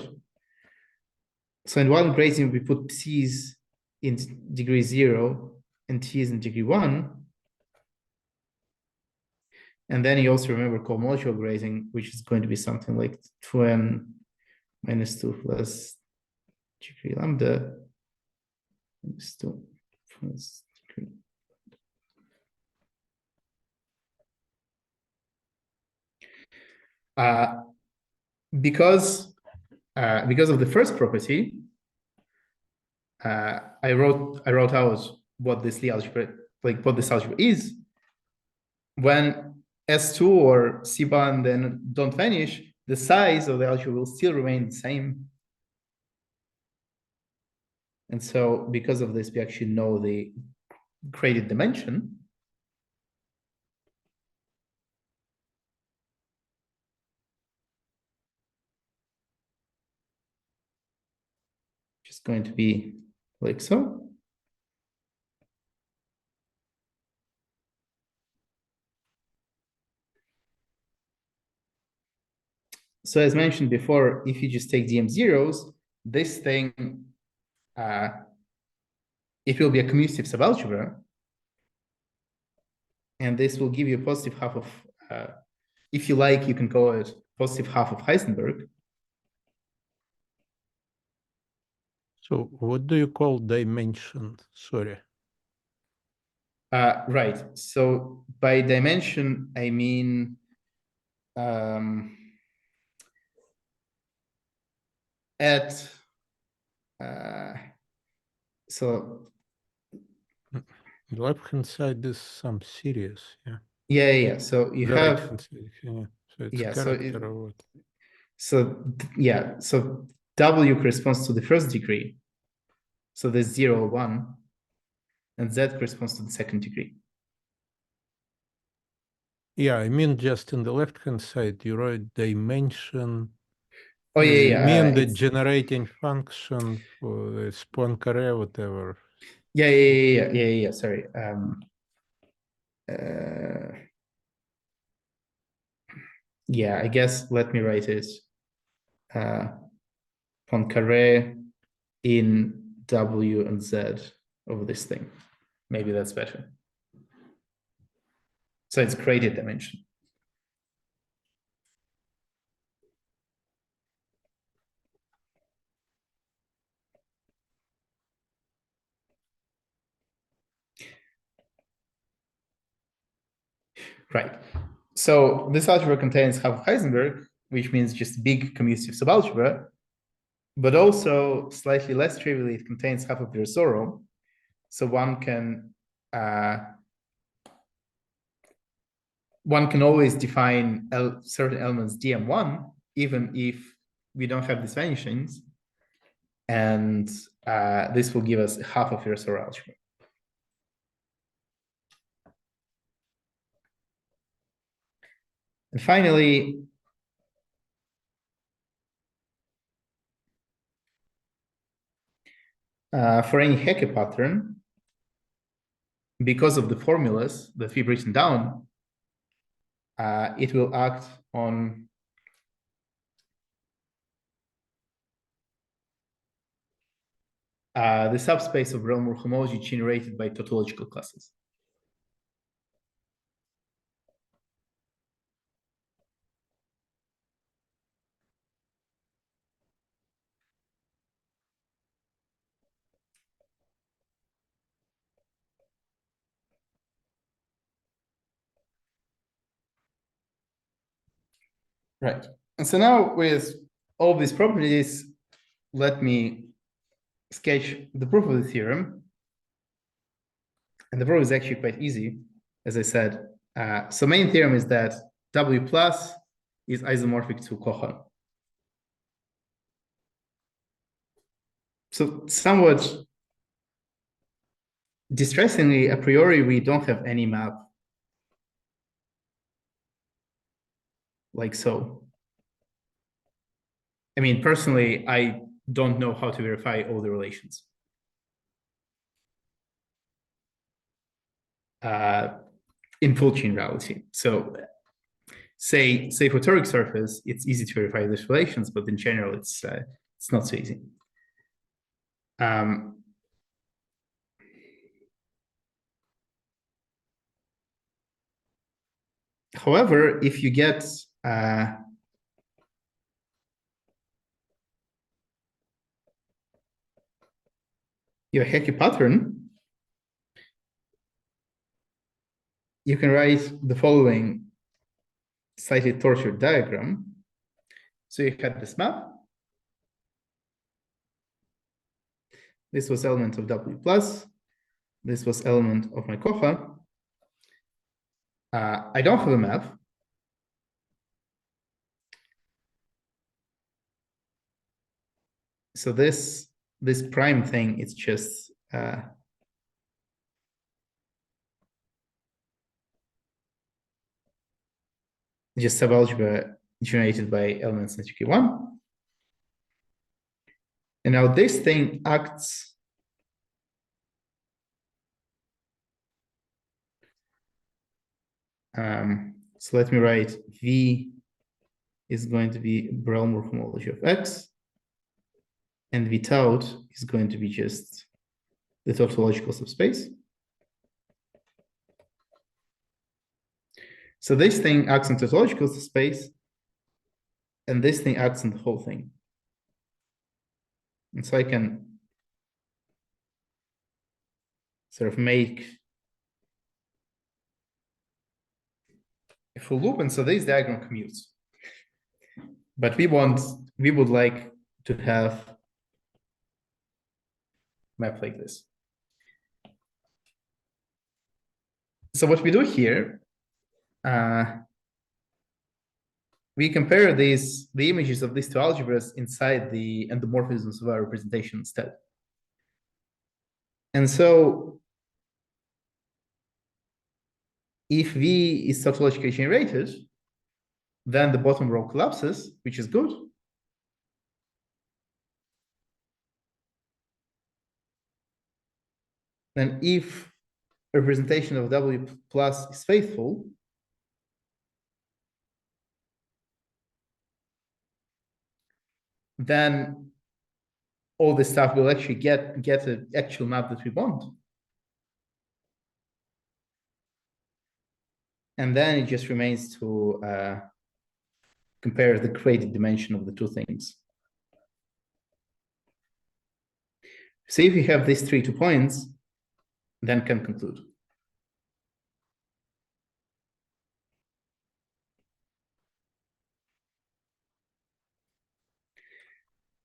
So in one grading, we put T's in degree 0 and T's in degree 1. And then you also remember cohomological grading, which is going to be something like 2n minus 2 plus degree lambda minus 2 plus degree. Because of the first property, I wrote out what this Lie algebra, like what this algebra is. When S2 or C-bar then don't vanish, the size of the algebra will still remain the same. And so because of this, we actually know the graded dimension. Which is going to be like so. So as mentioned before, if you just take dm zeros, this thing, it will be a commutative subalgebra. And this will give you a positive half of, if you like, you can call it positive half of Heisenberg. So what do you call dimension? Sorry. Right. So by dimension, I mean so The left-hand side is some series, yeah. yeah. So you The have right-hand side, yeah. So it's yeah. character or what? So yeah. So W corresponds to the first degree. So there's 0, 1, and Z corresponds to the second degree. Yeah, I mean just in the left-hand side, you write dimension. Oh yeah. You mean the generating function for the Poincare, whatever. Yeah. Sorry. Yeah, I guess let me write it. Poincare in W and Z over this thing. Maybe that's better. So it's graded dimension. Right. So this algebra contains half of Heisenberg, which means just big commutative subalgebra, but also slightly less trivially, it contains half of Vasserot. So one can always define certain elements dm1, even if we don't have these vanishings, and this will give us half of Vasserot algebra. And finally, for any Hecke pattern, because of the formulas that we've written down, it will act on the subspace of realm homology generated by tautological classes. Right. And so now with all these properties, let me sketch the proof of the theorem. And the proof is actually quite easy, as I said. So main theorem is that W plus is isomorphic to CoHA. So somewhat distressingly, a priori, we don't have any map like so. I mean, personally, I don't know how to verify all the relations. In full chain reality. So say for toric surface, it's easy to verify these relations, but in general, it's not so easy. However, if you get your Hecke pattern, you can write the following slightly tortured diagram. So you had this map. This was element of W plus. This was element of my CoHA. I don't have a map. So this prime thing is just subalgebra generated by elements in HK1. And now this thing acts so let me write V is going to be Brownmore homology of X, and V tout is going to be just the tautological subspace. So this thing acts on tautological subspace, and this thing acts on the whole thing. And so I can sort of make a full loop, and so this diagram commutes. But we would like to have a map like this. So what we do here, we compare the images of these two algebras inside the endomorphisms of our representation instead. And so if V is tautologically generated, then the bottom row collapses, which is good. And if representation of W plus is faithful, then all this stuff will actually get an actual map that we want. And then it just remains to compare the created dimension of the two things. So if you have these 2 points, then can conclude.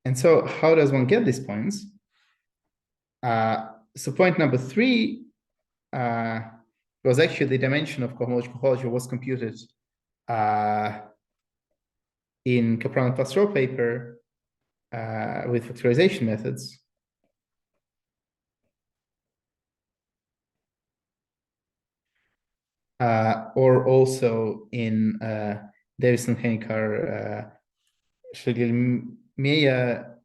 And so how does one get these points? So point number 3 was actually the dimension of cohomological cohomology was computed in Capron and Vasserot paper with factorization methods. Or also in Davis and Hennikar Meya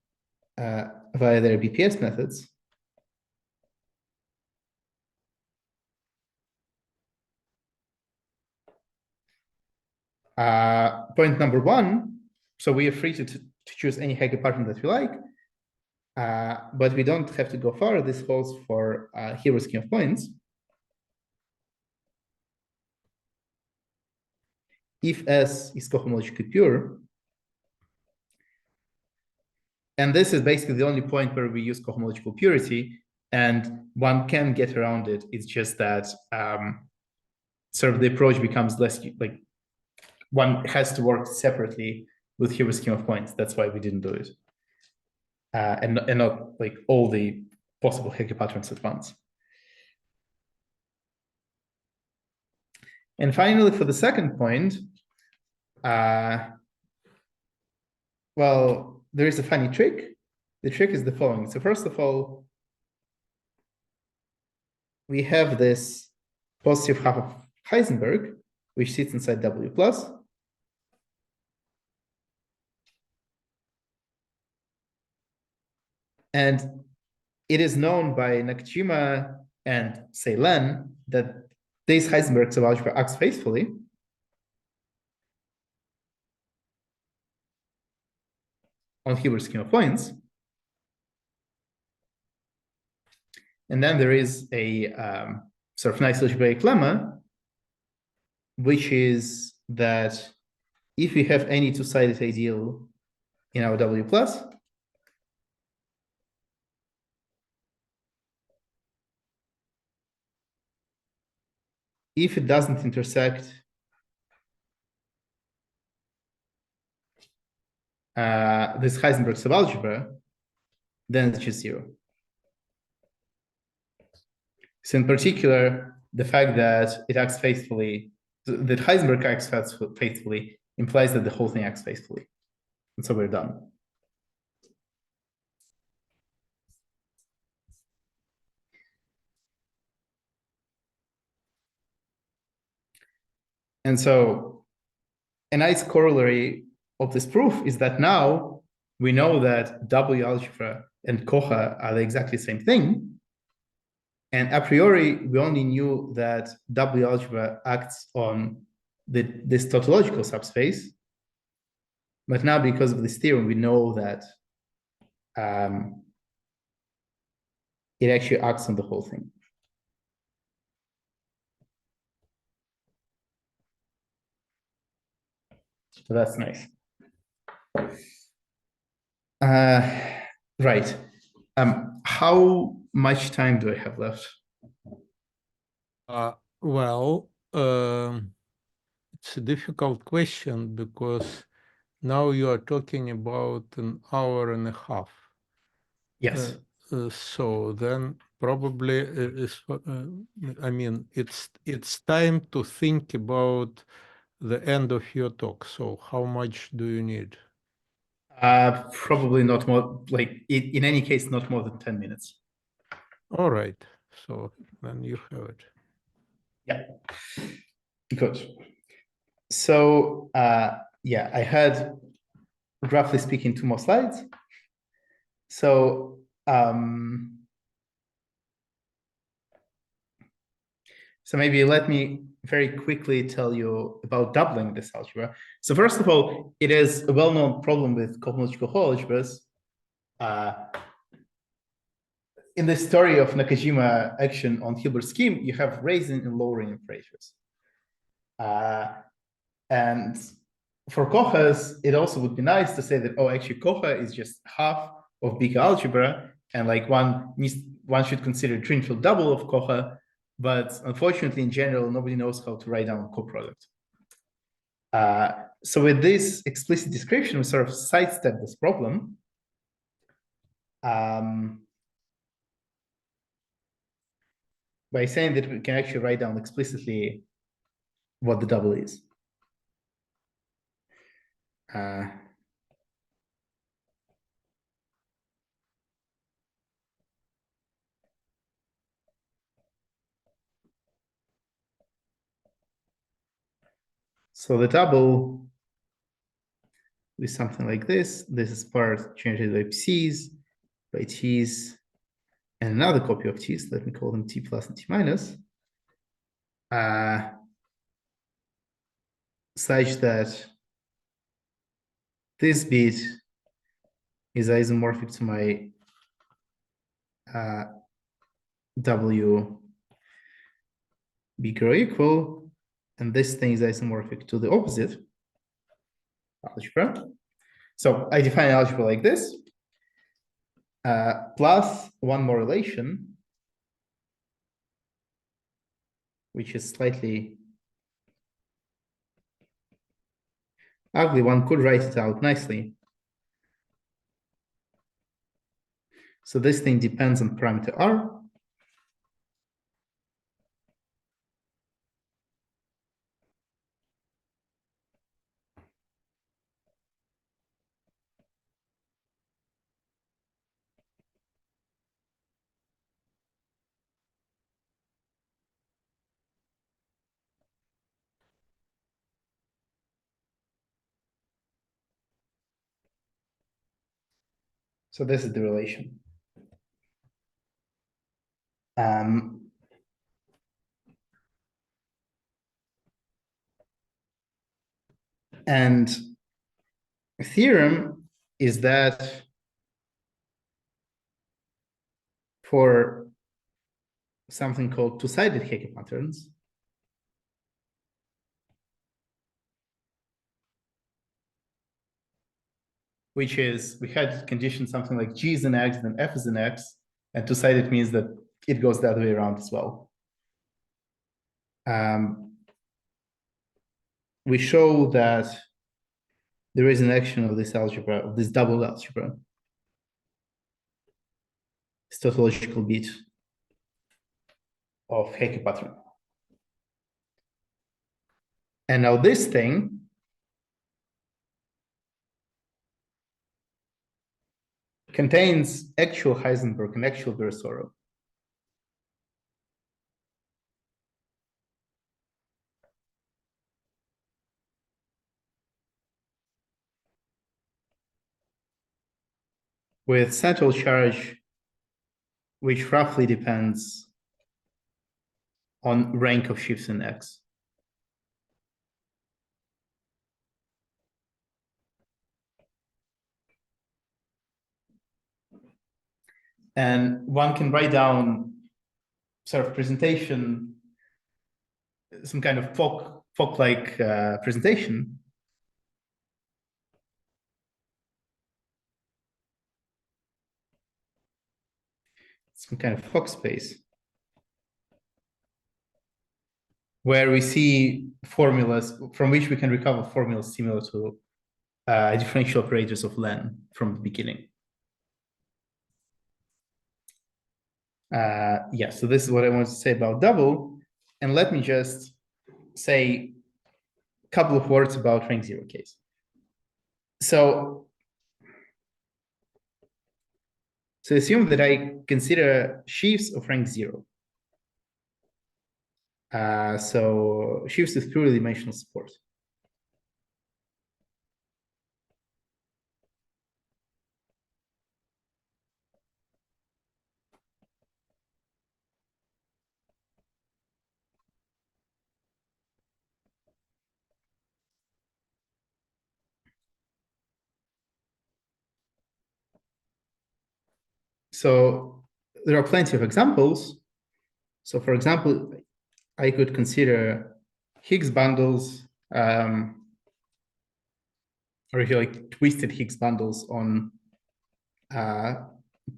via their BPS methods. Point number 1, so we are free to choose any Hecke pattern that we like, but we don't have to go far. This holds for Hilbert scheme of points. If S is cohomologically pure, and this is basically the only point where we use cohomological purity, and one can get around it. It's just that sort of the approach becomes less like one has to work separately with Hilbert scheme of points. That's why we didn't do it, and not like all the possible Hecke patterns at once. And finally, for the second point, well, there is a funny trick. The trick is the following. So first of all, we have this positive half of Heisenberg, which sits inside W plus. And it is known by Nakajima and, say, Lehn, that this Heisenberg subalgebra acts faithfully. On Hilbert scheme of points. And then there is a sort of nice algebraic lemma, which is that if we have any two-sided ideal in our W plus, if it doesn't intersect this Heisenberg subalgebra, then it's just zero. So in particular, the fact that it acts faithfully, that Heisenberg acts faithfully, implies that the whole thing acts faithfully. And so we're done. And so a nice corollary of this proof is that now we know that W algebra and CoHA are the exactly same thing. And a priori, we only knew that W algebra acts on this tautological subspace. But now, because of this theorem, we know that it actually acts on the whole thing. So that's nice. Right. How much time do I have left? Well, it's a difficult question because now you are talking about an hour and a half. Yes. So then probably I mean, it's time to think about the end of your talk. So how much do you need? Probably not more, like in any case, not more than 10 minutes. All right. So then you have it. Yeah. Good. So yeah, I had, roughly speaking, 2 more slides. So so maybe let me very quickly tell you about doubling this algebra. So first of all, it is a well-known problem with cohomological whole algebras. In the story of Nakajima action on Hilbert scheme, you have raising and lowering operators. And for COHAs, it also would be nice to say that, oh, actually, CoHA is just half of big algebra, and like one should consider Trinfield double of CoHA, but unfortunately, in general, nobody knows how to write down a coproduct. So with this explicit description, we sort of sidestep this problem. By saying that we can actually write down explicitly what the double is. So the double is something like this. This is part generated by C's, by T's, and another copy of T's. Let me call them T plus and T minus. Such that this bit is isomorphic to my W bigger or equal, and this thing is isomorphic to the opposite algebra. So I define an algebra like this, plus one more relation, which is slightly ugly. One could write it out nicely. So this thing depends on parameter R. So this is the relation. And theorem is that for something called two-sided Hecke patterns, which is, we had condition something like G is an X, then F is an X, and two-sided means that it goes the other way around as well. We show that there is an action of this algebra, of this double algebra, this tautological bit of Hecke pattern. And now this thing contains actual Heisenberg and actual Vasserot. With central charge, which roughly depends on rank of sheaves in X. And one can write down sort of presentation, some kind of folk-like presentation. Some kind of Fock space where we see formulas from which we can recover formulas similar to differential operators of Lehn from the beginning. Yeah, so this is what I want to say about double. And let me just say a couple of words about rank zero case. So assume that I consider sheaves of rank zero. So sheaves with purely dimensional support. So there are plenty of examples. So for example, I could consider Higgs bundles, or if you like twisted Higgs bundles on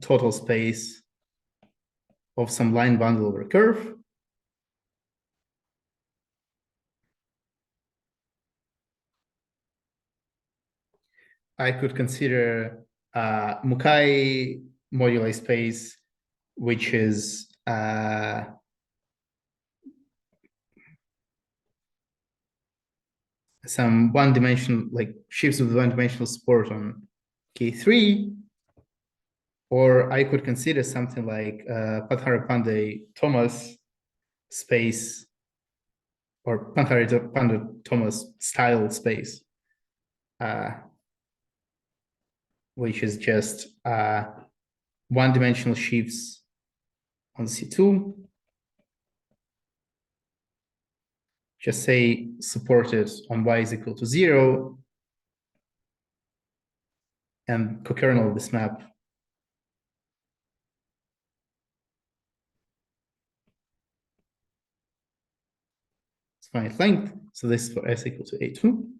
total space of some line bundle over a curve. I could consider Mukai moduli space, which is some one-dimensional, like sheaves with one-dimensional support on K3, or I could consider something like Panhard Pandey Thomas space, or Panhard Pandey Thomas style space, which is just one-dimensional sheaves on C2. Just say supported on y is equal to 0 and cokernel of this map. It's finite length. So this is for S equal to A2.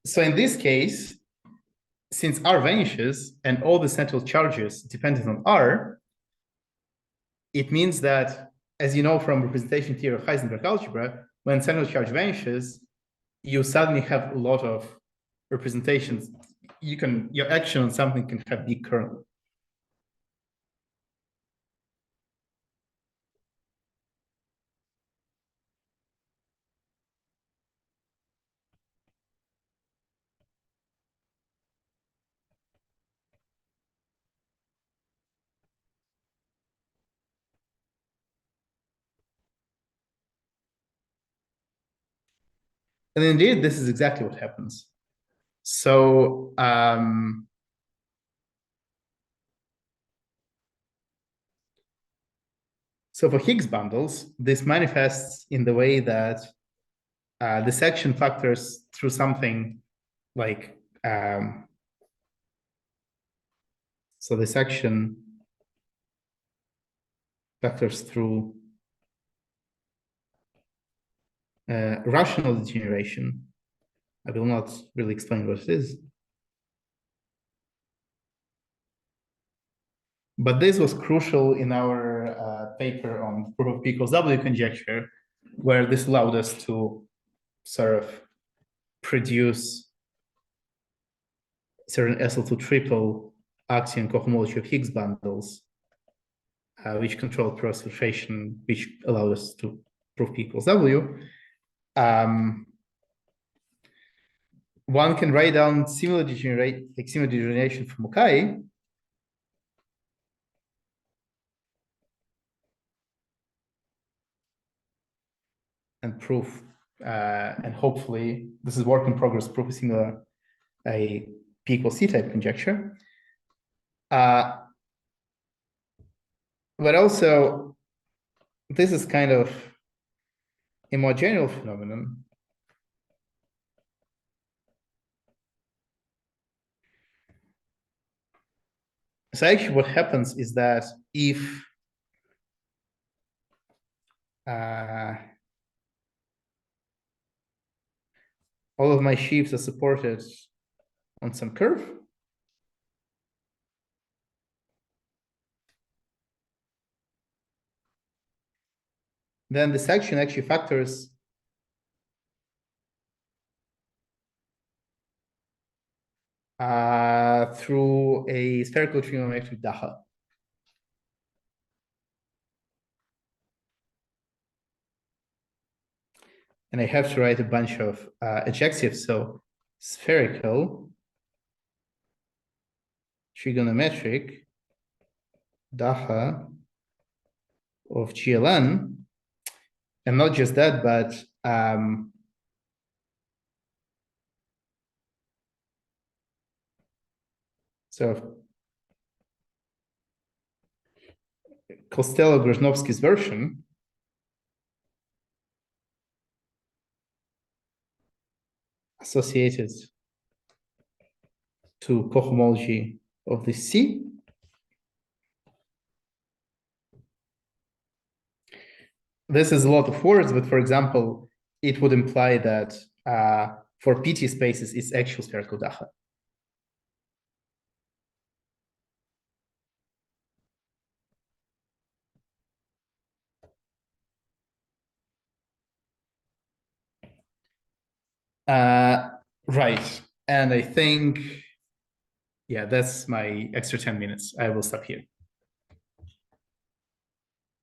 So in this case, since R vanishes and all the central charges dependent on R, it means that, as you know from representation theory of Heisenberg algebra, when central charge vanishes, you suddenly have a lot of representations. Your action on something can have big kernel. And indeed, this is exactly what happens. So So for Higgs bundles, this manifests in the way that the section factors through something like, so the section factors through rational degeneration. I will not really explain what it is. But this was crucial in our paper on proof of P equals W conjecture, where this allowed us to sort of produce certain SL2 triple axion cohomology of Higgs bundles, which controlled cross filtration, which allowed us to prove P equals W. One can write down similar degeneration from Mukai. And proof, and hopefully this is work in progress, proof is similar a P equals C type conjecture. But also, this is kind of a more general phenomenon. So actually what happens is that if all of my sheaves are supported on some curve, then the section actually factors through a spherical trigonometric Daha. And I have to write a bunch of adjectives. So spherical, trigonometric, Daha of GLN. And not just that, but so Costello-Groznovsky's version associated to cohomology of the C. This is a lot of words, but for example, it would imply that for PT spaces, it's actual spherical Daha. Right. And I think, yeah, that's my extra 10 minutes. I will stop here.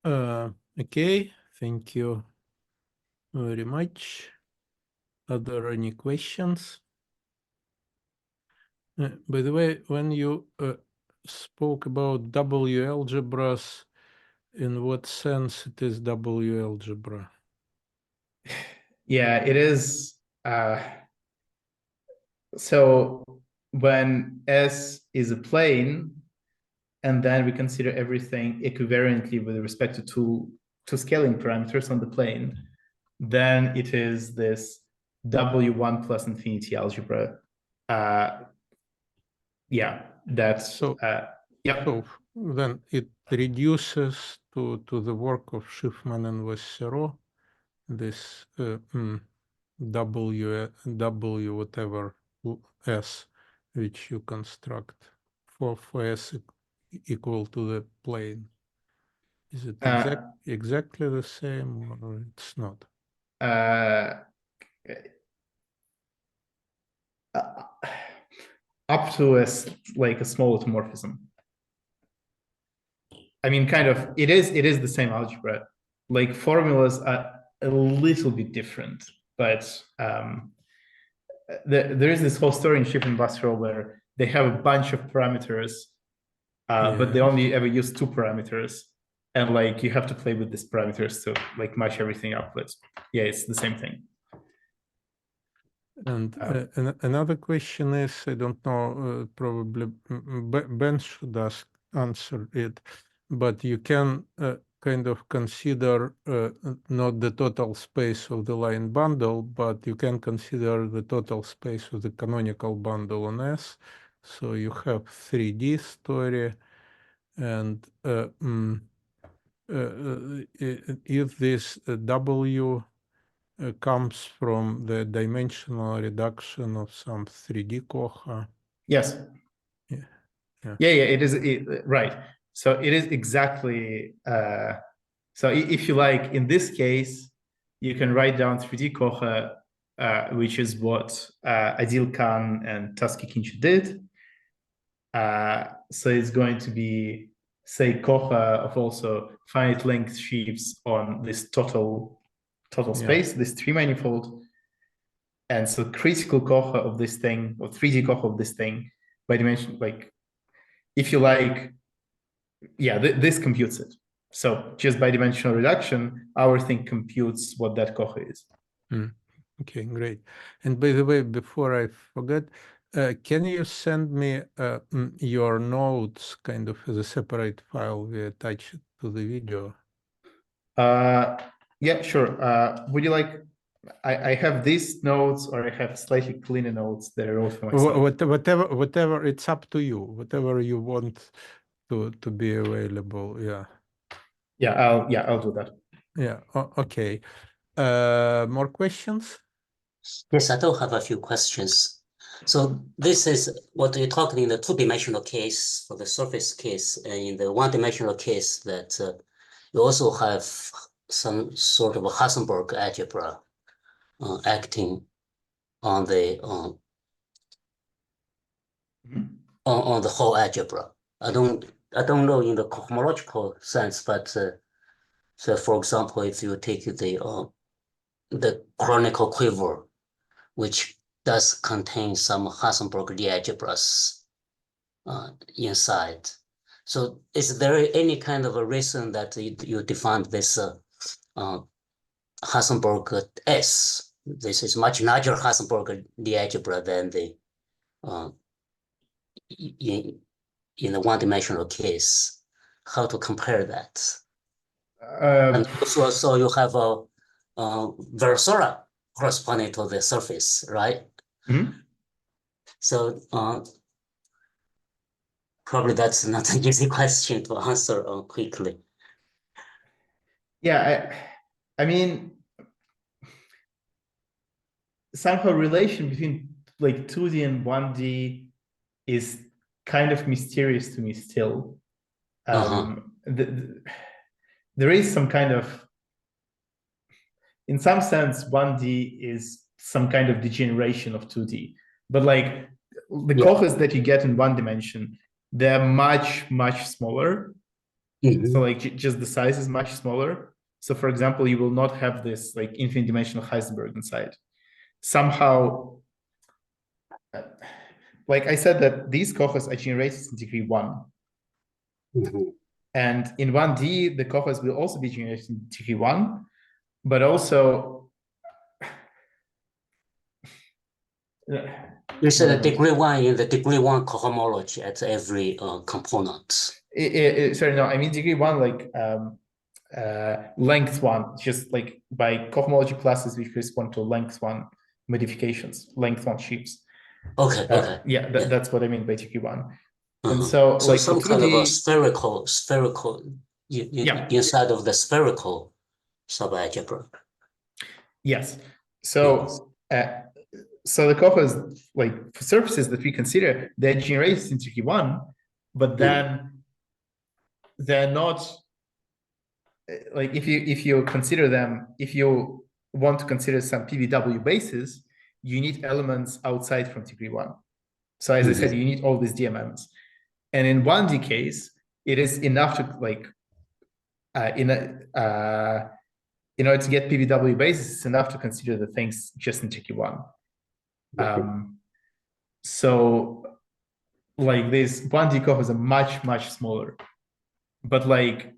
Okay, thank you very much. Are there any questions? By the way, when you spoke about W algebras, in what sense it is W algebra? Yeah, it is. So when S is a plane, and then we consider everything equivariantly with respect to two scaling parameters on the plane, then it is this W1 plus infinity algebra. Yeah, that's so. Yeah. So then it reduces to the work of Schiffmann and Vasserot, this W whatever S, which you construct for S equal to the plane. Is it exactly the same or it's not? Up to a small automorphism. I mean, kind of, it is the same algebra. Like formulas are a little bit different, but there is this whole story in Schiffmann and Vasserot where they have a bunch of parameters, but they only ever use two parameters. And like you have to play with these parameters to like match everything up. But yeah, it's the same thing. And another question is, I don't know, probably Ben should answer it, but you can kind of consider not the total space of the line bundle, but you can consider the total space of the canonical bundle on S. So you have 3D story, and if this W comes from the dimensional reduction of some 3D COHA. Yes. Yeah. It is right. So it is exactly. So if you like, in this case, you can write down 3D CoHA, which is what Adil Khan and Tusky Kinch did. So it's going to be, say, CoHA of also finite length sheaves on this total space, this 3-manifold. And so critical CoHA of this thing, or 3D CoHA of this thing, by dimension, like, if you like, this computes it. So just by dimensional reduction, our thing computes what that CoHA is. Okay, great. And by the way, before I forget, can you send me your notes kind of as a separate file we attach it to the video? Yeah, sure. Would you like, I have these notes, or I have slightly cleaner notes that I wrote for myself. Whatever, it's up to you. Whatever you want to be available. Yeah. I'll do that. Yeah. Okay. More questions? Yes, I do have a few questions. So this is what you're talking in the two-dimensional case for the surface case, and in the one-dimensional case that you also have some sort of a Heisenberg algebra acting on the on the whole algebra. I don't know in the cohomological sense, but so for example, if you take the chronicle quiver, which does contain some Heisenberg algebras inside. So is there any kind of a reason that you defined this Heisenberg S? This is much larger Heisenberg algebra than the in the one-dimensional case. How to compare that? And also, so you have a Vasserot corresponding to the surface, right? Mm-hmm. So probably that's not an easy question to answer quickly. Yeah, I mean, somehow relation between like 2D and 1D is kind of mysterious to me still. There is some kind of, in some sense, 1D is some kind of degeneration of 2D. But like the COHAs that you get in one dimension, they're much, much smaller. So like just the size is much smaller. So for example, you will not have this like infinite dimensional Heisenberg inside. Somehow, like I said, that these COHAs are generated in degree 1. And in 1D, the COHAs will also be generated in degree 1, but also you said degree 1 in the degree 1 cohomology at every component. Sorry, no, I mean degree 1, like length 1, just like by cohomology classes which correspond to length 1 modifications, length 1 sheaves. Okay. That's what I mean by degree 1. And so like some 2D, kind of a spherical inside of the spherical subalgebra. Yes. So so the COHAs, like for surfaces that we consider, they're generated in degree 1, but then they're not like if you consider them, if you want to consider some PVW bases, you need elements outside from degree 1. So as I said, you need all these DMMs. And in 1D case, it is enough to like in order to get PVW basis, it's enough to consider the things just in degree 1. So like this 1D COHAs are much, much smaller, but like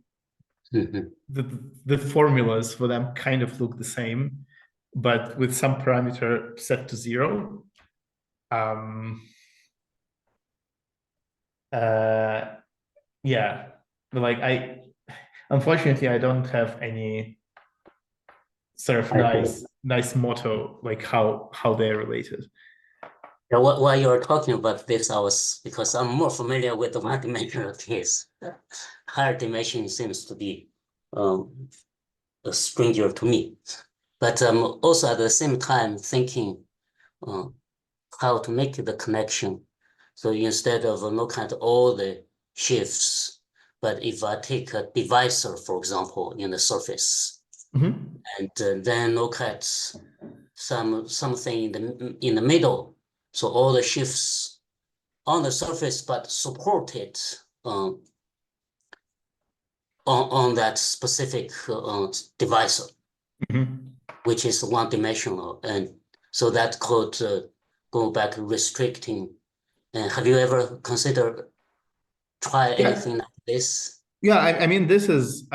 the formulas for them kind of look the same, but with some parameter set to 0. Yeah, but like Unfortunately, I don't have any sort of nice motto like how they're related. Yeah, while you're talking about this, because I'm more familiar with the one-dimensional case. Higher dimension seems to be a stranger to me. But also at the same time thinking how to make the connection. So instead of looking at all the shifts, but if I take a divisor, for example, in the surface, and then look at something in the middle, so all the shifts on the surface, but supported on that specific divisor, which is one-dimensional, and so that could go back restricting. And have you ever considered try anything like this? Yeah, I mean, this is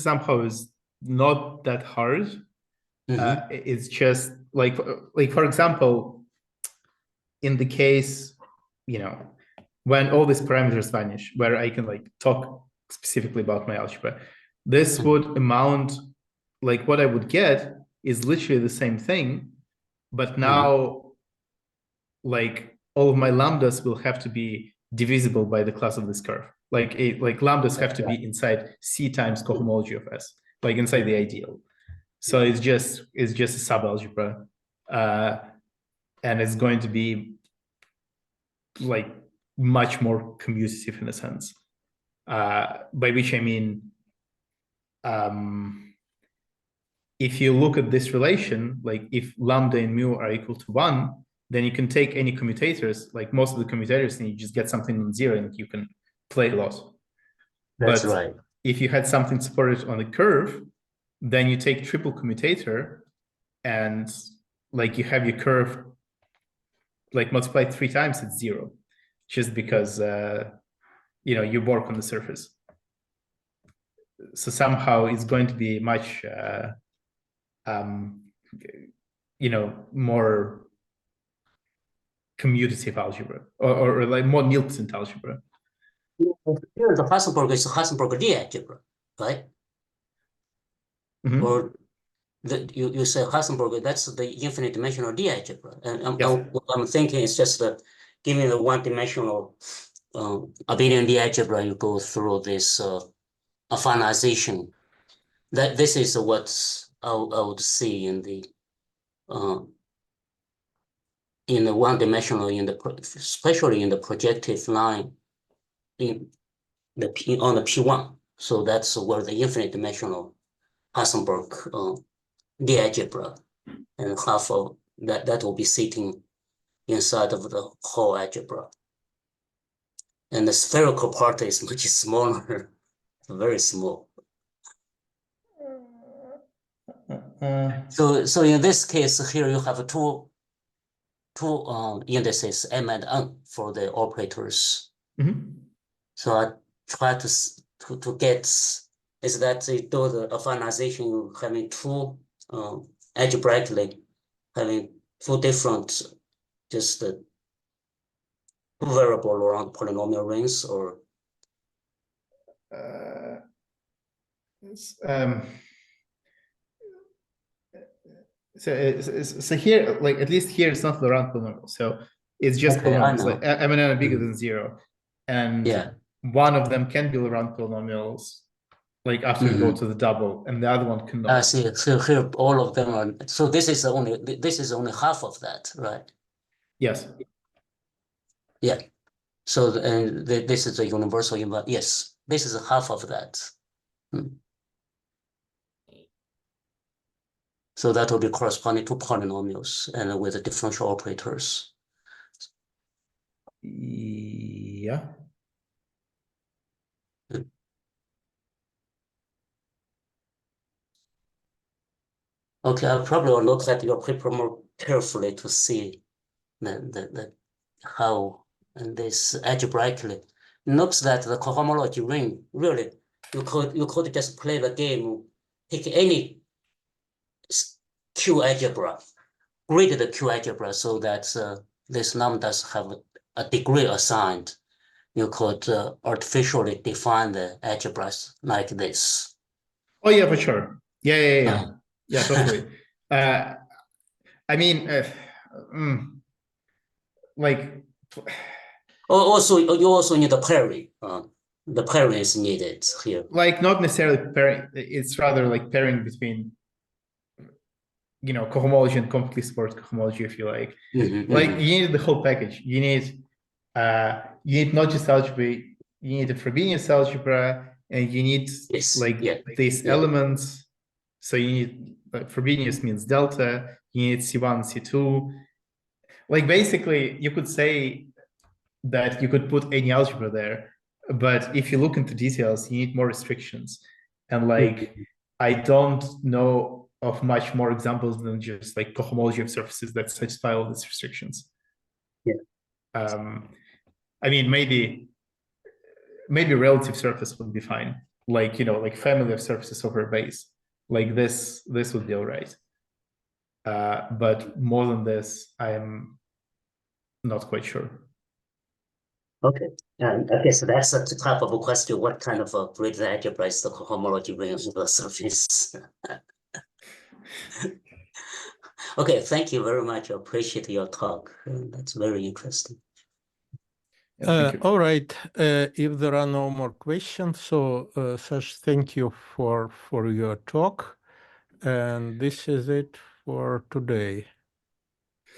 somehow is not that hard. It's just like for example, in the case, when all these parameters vanish, where I can like talk specifically about my algebra, this would amount, like what I would get is literally the same thing, but now like all of my lambdas will have to be divisible by the class of this curve. Like lambdas have to be inside C times cohomology of S, like inside the ideal. So it's just a subalgebra, and it's going to be like much more commutative in a sense. By which I mean, if you look at this relation, like if lambda and mu are equal to 1, then you can take any commutators, like most of the commutators, and you just get something in 0, and you can play a lot. That's right. If you had something supported on the curve, then you take triple commutator, and like you have your curve like multiplied 3 times, it's 0, just because you work on the surface. So somehow it's going to be much more commutative algebra, or like more nilsson algebra. Here the Hassenberg is Hassenberg D algebra, right? Or you say Hassenberg, that's the infinite dimensional D algebra. And what I'm thinking is just that given the one-dimensional abelian D algebra, you go through this affinization. That this is what I would see in the one-dimensional, especially in the projective line on the P1. So that's where the infinite dimensional Hassenberg D algebra, and half of that will be sitting inside of the whole algebra. And the spherical part is much smaller, very small. So in this case here you have two indices m and n for the operators. So I try to get is that they do the affinization having two algebraically having two different just two variable around polynomial rings, or so here, like at least here it's not Laurent polynomial, so it's just polynomials. Like m and n are bigger than 0, and one of them can be Laurent polynomials, like after you go to the double, and the other one cannot. I see. So here all of them are. So this is only half of that, right? Yes. Yeah. So this is a universal inverse. Yes, this is half of that. So that will be corresponding to polynomials and with the differential operators. Yeah. Okay, I probably will look at your paper more carefully to see how and this algebraically. It looks that the cohomology ring really you could just play the game, pick any Q algebra, graded Q algebra, so that this lambdas have a degree assigned, you could artificially define the algebras like this. Oh yeah, for sure. Yeah, totally. I mean, like. Also, you also need a pairing. The pairing is needed here. Like not necessarily pairing. It's rather like pairing between, cohomology and completely supported cohomology, if you like. Like you need the whole package. You need not just algebra. You need a Frobenius algebra, and you need these elements. So you need Frobenius means delta. You need C1, C2. Like basically, you could say that you could put any algebra there, but if you look into details, you need more restrictions. And like, I don't know of much more examples than just like cohomology of surfaces that satisfy all these restrictions. I mean, maybe relative surface would be fine. Like, like family of surfaces over a base. Like this would be all right. But more than this, I'm not quite sure. Okay. Okay, so that's a type of a question. What kind of a grid algebra is the cohomology ring of the surface? Okay, thank you very much. I appreciate your talk. That's very interesting. All right. If there are no more questions, so Sash, thank you for your talk. And this is it for today.